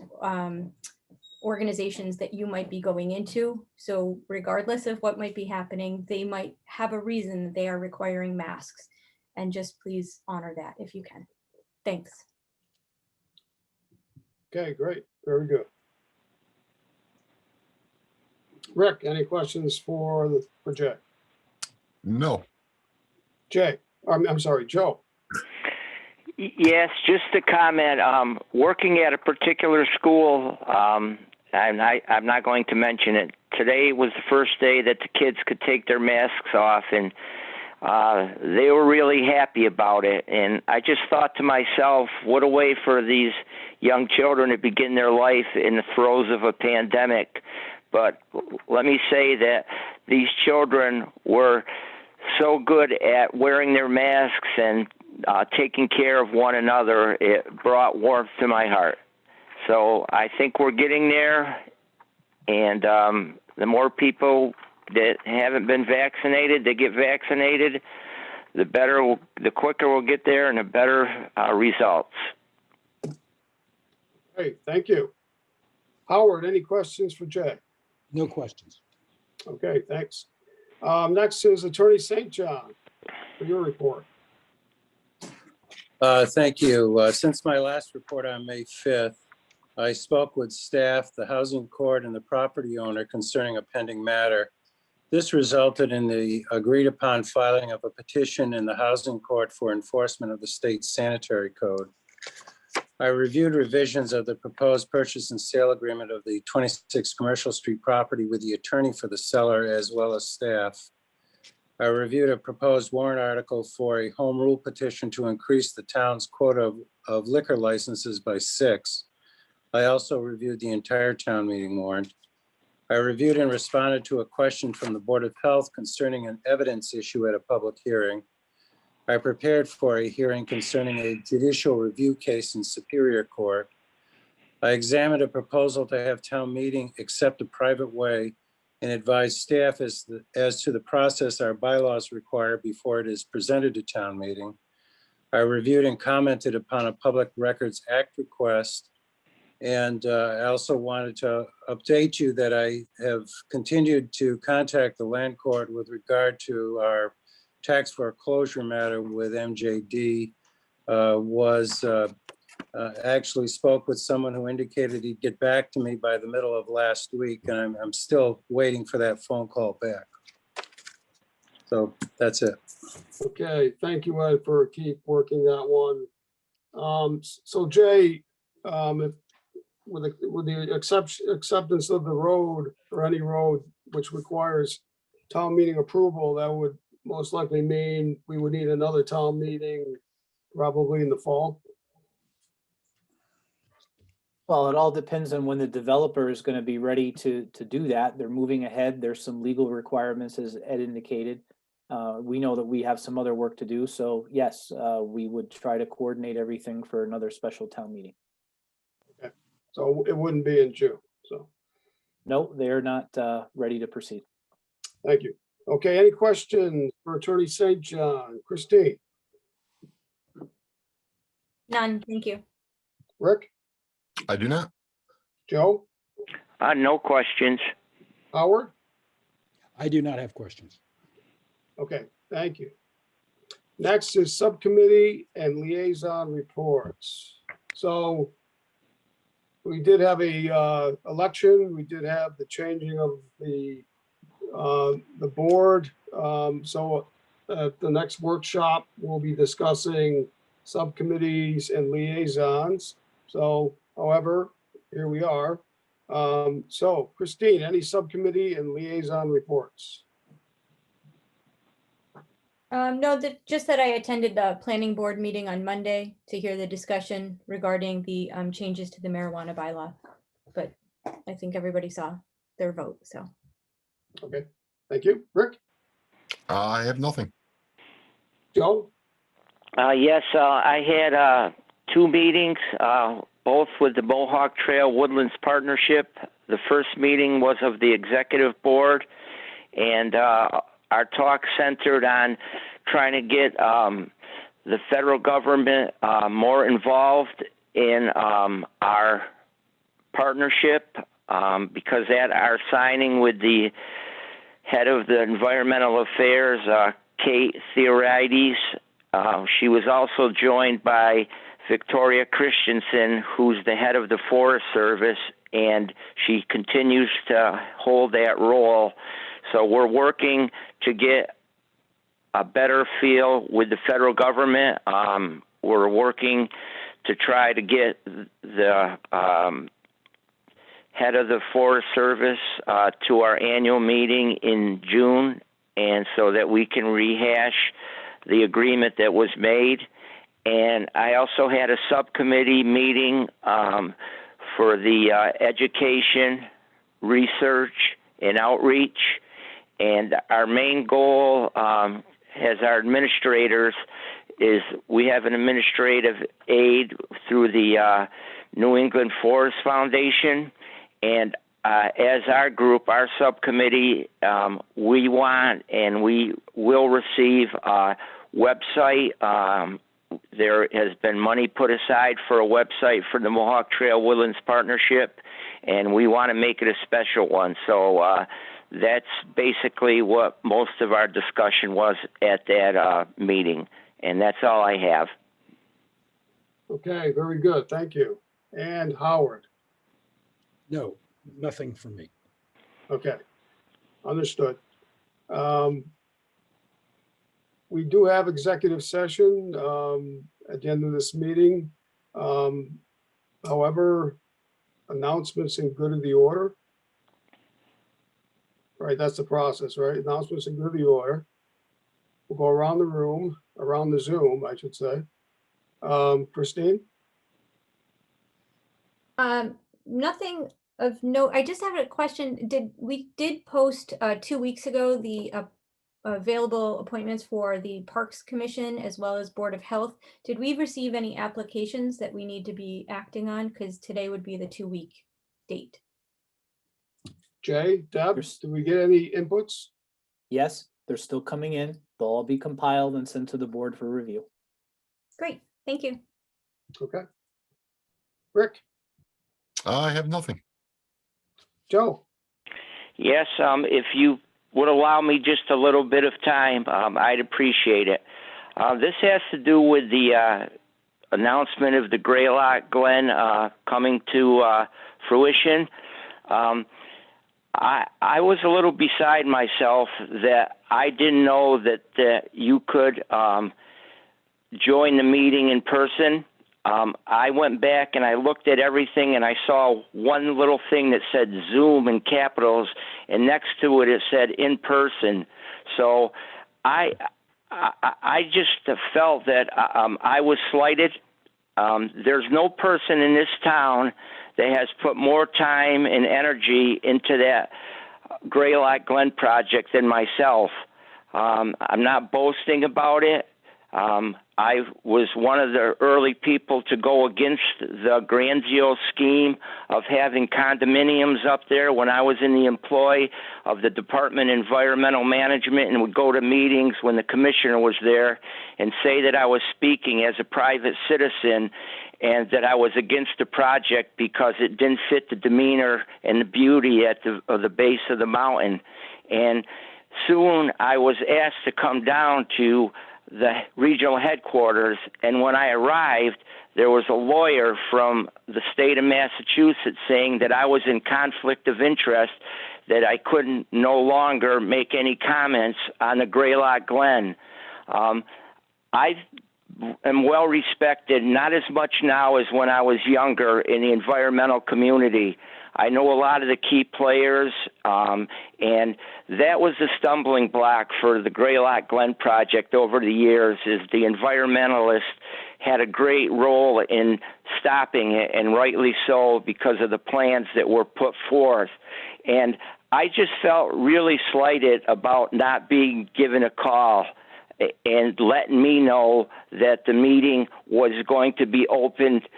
organizations that you might be going into. So regardless of what might be happening, they might have a reason that they are requiring masks. And just please honor that if you can. Thanks. Okay, great. Very good. Rick, any questions for Jay? No. Jay, I'm sorry, Joe. Yes, just a comment. Working at a particular school, I'm not going to mention it. Today was the first day that the kids could take their masks off, and they were really happy about it. And I just thought to myself, what a way for these young children to begin their life in the throes of a pandemic. But let me say that these children were so good at wearing their masks and taking care of one another. It brought warmth to my heart. So I think we're getting there, and the more people that haven't been vaccinated, they get vaccinated, the better, the quicker we'll get there, and the better results. Great, thank you. Howard, any questions for Jay? No questions. Okay, thanks. Next is Attorney St. John for your report. Thank you. Since my last report on May 5th, I spoke with staff, the housing court, and the property owner concerning a pending matter. This resulted in the agreed upon filing of a petition in the housing court for enforcement of the state sanitary code. I reviewed revisions of the proposed purchase and sale agreement of the 26 Commercial Street property with the attorney for the seller as well as staff. I reviewed a proposed warrant article for a home rule petition to increase the town's quota of liquor licenses by 6. I also reviewed the entire town meeting warrant. I reviewed and responded to a question from the Board of Health concerning an evidence issue at a public hearing. I prepared for a hearing concerning a judicial review case in Superior Court. I examined a proposal to have town meeting accept a private way and advise staff as to the process our bylaws require before it is presented to town meeting. I reviewed and commented upon a Public Records Act request. And I also wanted to update you that I have continued to contact the land court with regard to our tax foreclosure matter with MJD. Actually spoke with someone who indicated he'd get back to me by the middle of last week, and I'm still waiting for that phone call back. So that's it. Okay, thank you, Ed, for keep working that one. So Jay, with the acceptance of the road or any road which requires town meeting approval, that would most likely mean we would need another town meeting probably in the fall. Well, it all depends on when the developer is going to be ready to do that. They're moving ahead. There's some legal requirements, as Ed indicated. We know that we have some other work to do. So yes, we would try to coordinate everything for another special town meeting. So it wouldn't be in June. So, No, they're not ready to proceed. thank you. Okay, any questions for Attorney St. John? Christine, None, thank you. Rick, I do not. Joe, No questions. Howard? I do not have questions. Okay, thank you. Next is subcommittee and liaison reports. So we did have a election. We did have the changing of the board. So at the next workshop, we'll be discussing subcommittees and liaisons. So, however, here we are. So Christine, any subcommittee and liaison reports? No, just that I attended the planning board meeting on Monday to hear the discussion regarding the changes to the marijuana bylaw. But I think everybody saw their vote, so. Okay, thank you. Rick, I have nothing. Joe, Yes, I had 2 meetings, both with the Mohawk Trail Woodlands Partnership. The first meeting was of the executive board, and our talk centered on trying to get the federal government more involved in our partnership, because at our signing with the head of the environmental affairs, Kate Theorides, she was also joined by Victoria Christensen, who's the head of the Forest Service, and she continues to hold that role. So we're working to get a better feel with the federal government. We're working to try to get the head of the Forest Service to our annual meeting in June, and so that we can rehash the agreement that was made. And I also had a subcommittee meeting for the education, research, and outreach. And our main goal as our administrators is we have an administrative aid through the New England Forest Foundation. And as our group, our subcommittee, we want and we will receive a website. There has been money put aside for a website for the Mohawk Trail Woodlands Partnership, and we want to make it a special one. So that's basically what most of our discussion was at that meeting, and that's all I have. okay, very good, thank you. And Howard, No, nothing from me. okay, understood. We do have executive session at the end of this meeting. However, announcements in good of the order. Right, that's the process, right? Announcements in good of the order. We'll go around the room, around the Zoom, I should say. Christine? Nothing of note. I just have a question. We did post 2 weeks ago the available appointments for the Parks Commission as well as Board of Health. Did we receive any applications that we need to be acting on? Because today would be the 2-week date. Jay, Deb, did we get any inputs? Yes, they're still coming in. They'll all be compiled and sent to the board for review. Great, thank you. Okay. Rick, I have nothing. Joe, Yes, if you would allow me just a little bit of time, I'd appreciate it. This has to do with the announcement of the Greylock Glen coming to fruition. I was a little beside myself that I didn't know that you could join the meeting in person. I went back and I looked at everything and I saw one little thing that said Zoom in capitals, and next to it, it said in person. So I just felt that I was slighted. There's no person in this town that has put more time and energy into that Greylock Glen project than myself. I'm not boasting about it. I was one of the early people to go against the grandiose scheme of having condominiums up there when I was in the employ of the Department of Environmental Management, and would go to meetings when the commissioner was there and say that I was speaking as a private citizen and that I was against the project because it didn't fit the demeanor and the beauty at the base of the mountain. And soon I was asked to come down to the regional headquarters, and when I arrived, there was a lawyer from the state of Massachusetts saying that I was in conflict of interest, that I couldn't no longer make any comments on the Greylock Glen. I am well respected, not as much now as when I was younger in the environmental community. I know a lot of the key players, and that was the stumbling block for the Greylock Glen project over the years, is the environmentalists had a great role in stopping it, and rightly so, because of the plans that were put forth. And I just felt really slighted about not being given a call and letting me know that the meeting was going to be opened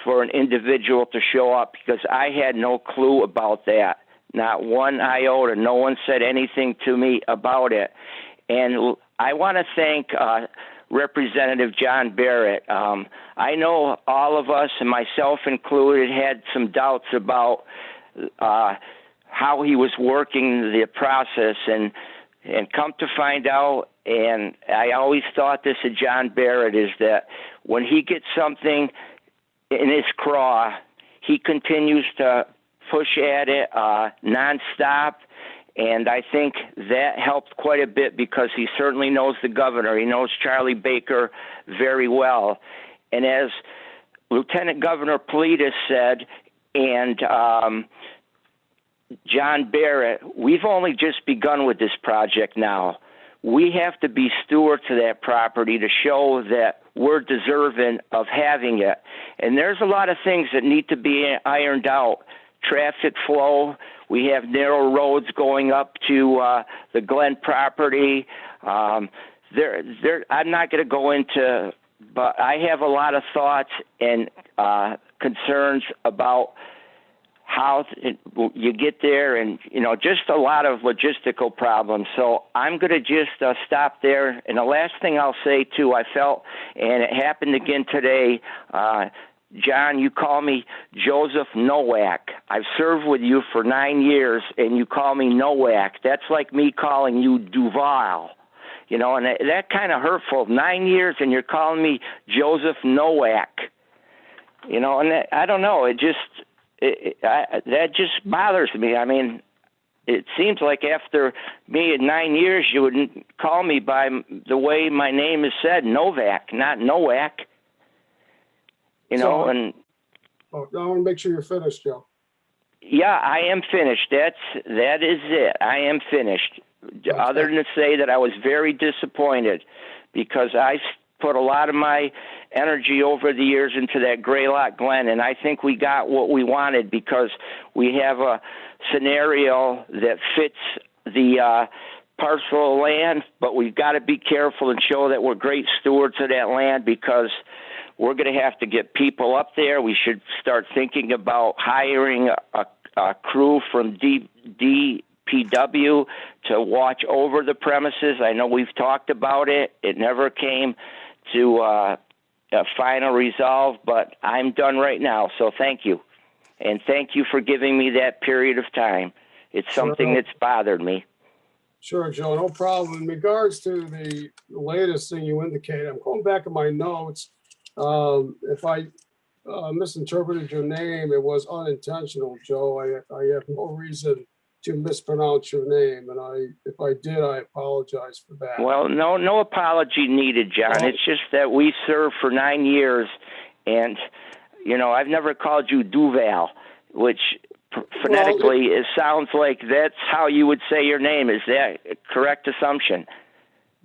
for an individual to show up, because I had no clue about that. Not one iota. No one said anything to me about it. And I want to thank Representative John Barrett. I know all of us, and myself included, had some doubts about how he was working the process, and come to find out, and I always thought this of John Barrett, is that when he gets something in his craw, he continues to push at it nonstop, and I think that helped quite a bit, because he certainly knows the governor. He knows Charlie Baker very well. And as Lieutenant Governor Politis said, and John Barrett, we've only just begun with this project now. We have to be stewards of that property to show that we're deserving of having it. And there's a lot of things that need to be ironed out. Traffic flow. We have narrow roads going up to the Glen property. I'm not going to go into, but I have a lot of thoughts and concerns about how you get there, and just a lot of logistical problems. So I'm going to just stop there. And the last thing I'll say too, I felt, and it happened again today, John, you call me Joseph Nowak. I've served with you for 9 years, and you call me Nowak. That's like me calling you Duval. And that kind of hurtful. 9 years, and you're calling me Joseph Nowak. And that, I don't know. That just bothers me. I mean, it seems like after me at 9 years, you wouldn't call me by the way my name is said, Novak, not Nowak. And I want to make sure you're finished, Joe. Yeah, I am finished. That is it. I am finished. Other than to say that I was very disappointed, because I put a lot of my energy over the years into that Greylock Glen, and I think we got what we wanted, because we have a scenario that fits the parcel of land, but we've got to be careful and show that we're great stewards of that land, because we're going to have to get people up there. We should start thinking about hiring a crew from DPW to watch over the premises. I know we've talked about it. It never came to a final resolve, but I'm done right now. So thank you. And thank you for giving me that period of time. It's something that's bothered me. Sure, Joe, no problem. In regards to the latest thing you indicated, I'm going back in my notes. If I misinterpreted your name, it was unintentional, Joe. I have no reason to mispronounce your name, and if I did, I apologize for that. Well, no apology needed, John. It's just that we served for 9 years, and I've never called you Duval, which phonetically it sounds like that's how you would say your name. Is that a correct assumption?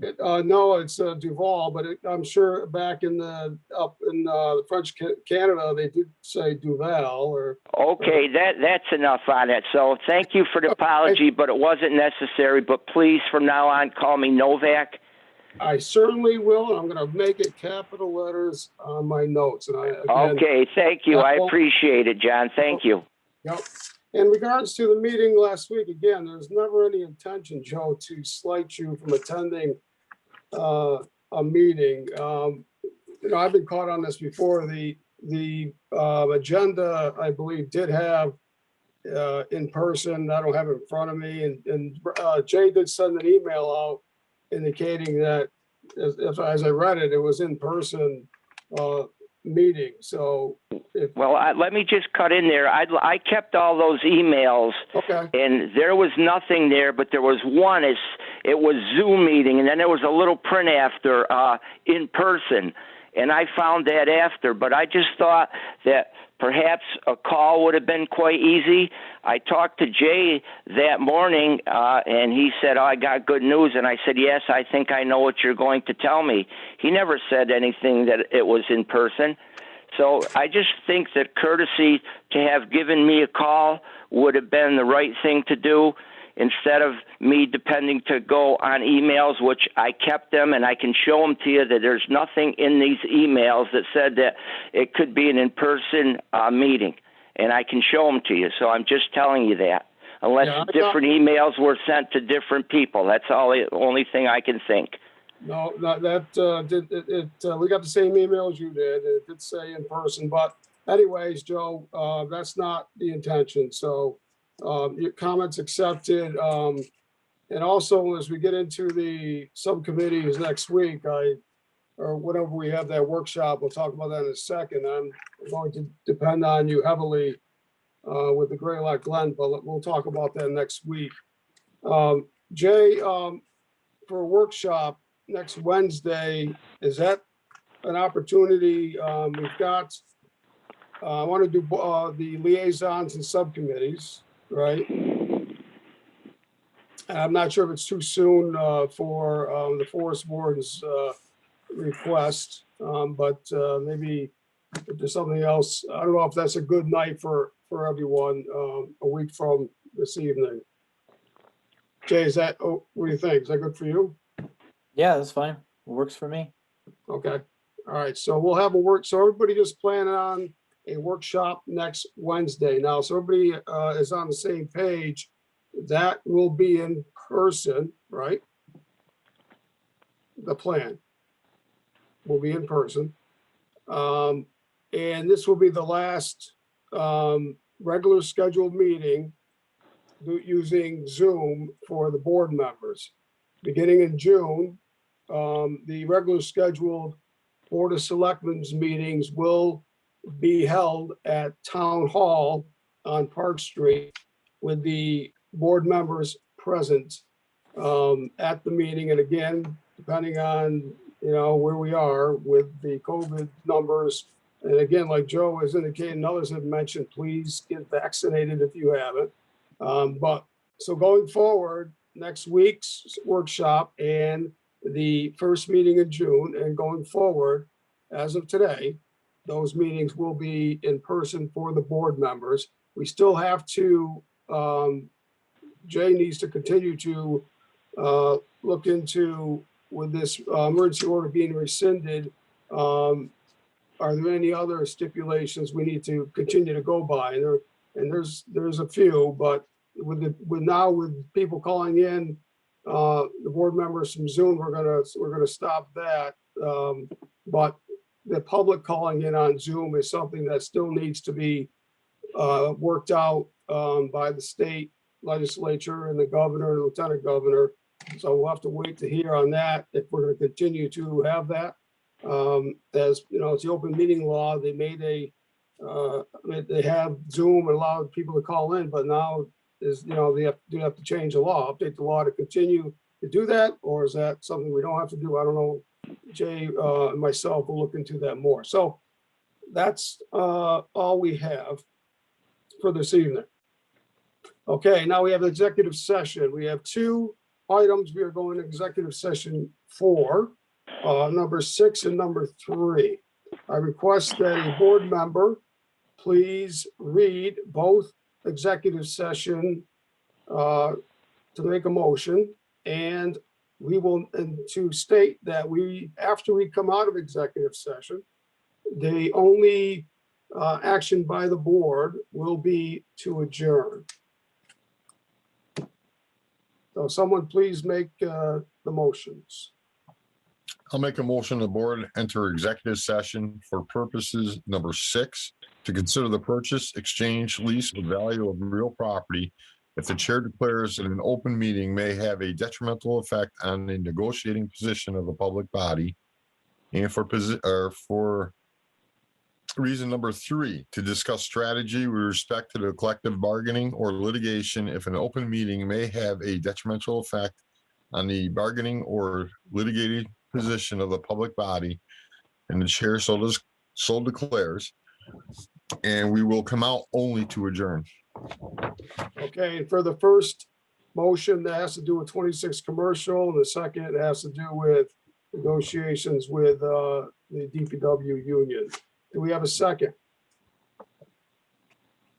No, it's Duval, but I'm sure back in up in French Canada, they did say Duval or. Okay, that's enough on it. So thank you for the apology, but it wasn't necessary. But please, from now on, call me Novak. I certainly will, and I'm gonna make it capital letters on my notes, and again, Okay, thank you. that I won't- appreciate it, John. Thank you. Yep. In regards to the meeting last week, again, there's never any intention, Joe, to slight you from attending a meeting. I've been caught on this before. The agenda, I believe, did have in person. I don't have it in front of me, and Jay did send an email out indicating that, as I read it, it was in person meeting. So Well, let me just cut in there. I kept all those emails, okay, and there was nothing there, but there was one. It was Zoom meeting, and then there was a little print after in person, and I found that after. But I just thought that perhaps a call would have been quite easy. I talked to Jay that morning, and he said, "Oh, I got good news." And I said, "Yes, I think I know what you're going to tell me." He never said anything that it was in person. So I just think that courtesy to have given me a call would have been the right thing to do, instead of me depending to go on emails, which I kept them, and I can show them to you that there's nothing in these emails that said that it could be an in-person meeting, and I can show them to you. So I'm just telling you that, unless different emails were sent to different people. That's the only thing I can think. no, not that we got the same emails you did. It did say in person, but anyways, Joe, that's not the intention. So your comments accepted. And also, as we get into the subcommittees next week, or whenever we have that workshop, we'll talk about that in a second. I'm going to depend on you heavily with the Greylock Glen, but we'll talk about that next week. Jay, for a workshop next Wednesday, is that an opportunity? We've got, I want to do the liaisons and subcommittees, right? And I'm not sure if it's too soon for the Forest Board's request, but maybe if there's something else. I don't know if that's a good night for everyone a week from this evening. Jay, what do you think? Is that good for you? Yeah, that's fine. Works for me. Okay. All right. So we'll have a work. So everybody just plan on a workshop next Wednesday. Now, so everybody is on the same page. That will be in person, right? The plan will be in person. And this will be the last regular scheduled meeting using Zoom for the board members. Beginning in June, the regular scheduled Board of Selectmen's meetings will be held at Town Hall on Park Street with the board members present at the meeting. And again, depending on, where we are with the COVID numbers. And again, like Joe has indicated and others have mentioned, please get vaccinated if you haven't. But so going forward, next week's workshop and the first meeting in June and going forward, as of today, those meetings will be in person for the board members. We still have to, Jay needs to continue to look into, with this emergency order being rescinded, are there any other stipulations we need to continue to go by? And there's a few, but with people calling in, the board members from Zoom, we're gonna stop that. But the public calling in on Zoom is something that still needs to be worked out by the state legislature and the governor and lieutenant governor. So we'll have to wait to hear on that if we're going to continue to have that. As you know, it's the open meeting law. They made they have Zoom and allowed people to call in, but now they have to change the law, update the law to continue to do that, or is that something we don't have to do? I don't know. Jay and myself will look into that more. So that's all we have for this evening. Okay, now we have the executive session. We have two items we are going to executive session for, number 6 and number 3. I request that a board member please read both executive session to make a motion, and we will, and to state that after we come out of executive session, the only action by the board will be to adjourn. So someone please make the motions. I'll make a motion the board enter executive session for purposes number 6 to consider the purchase, exchange, lease, or value of real property if the chair declares that an open meeting may have a detrimental effect on the negotiating position of the public body. And for reason number 3, to discuss strategy with respect to the collective bargaining or litigation if an open meeting may have a detrimental effect on the bargaining or litigating position of the public body, and the chair so declares, and we will come out only to adjourn. Okay, and for the first motion, that has to do with 26 commercial, and the second has to do with negotiations with the DPW union. Do we have a second?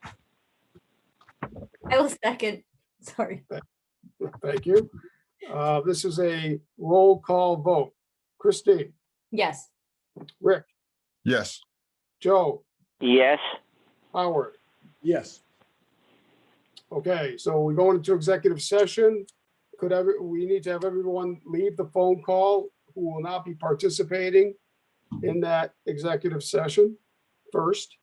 I will second. Sorry. Thank you. This is a roll call vote. Christine, Yes. Rick, Yes. Joe, Yes. Howard. Yes. Okay, so we're going into executive session. We need to have everyone leave the phone call who will not be participating in that executive session first.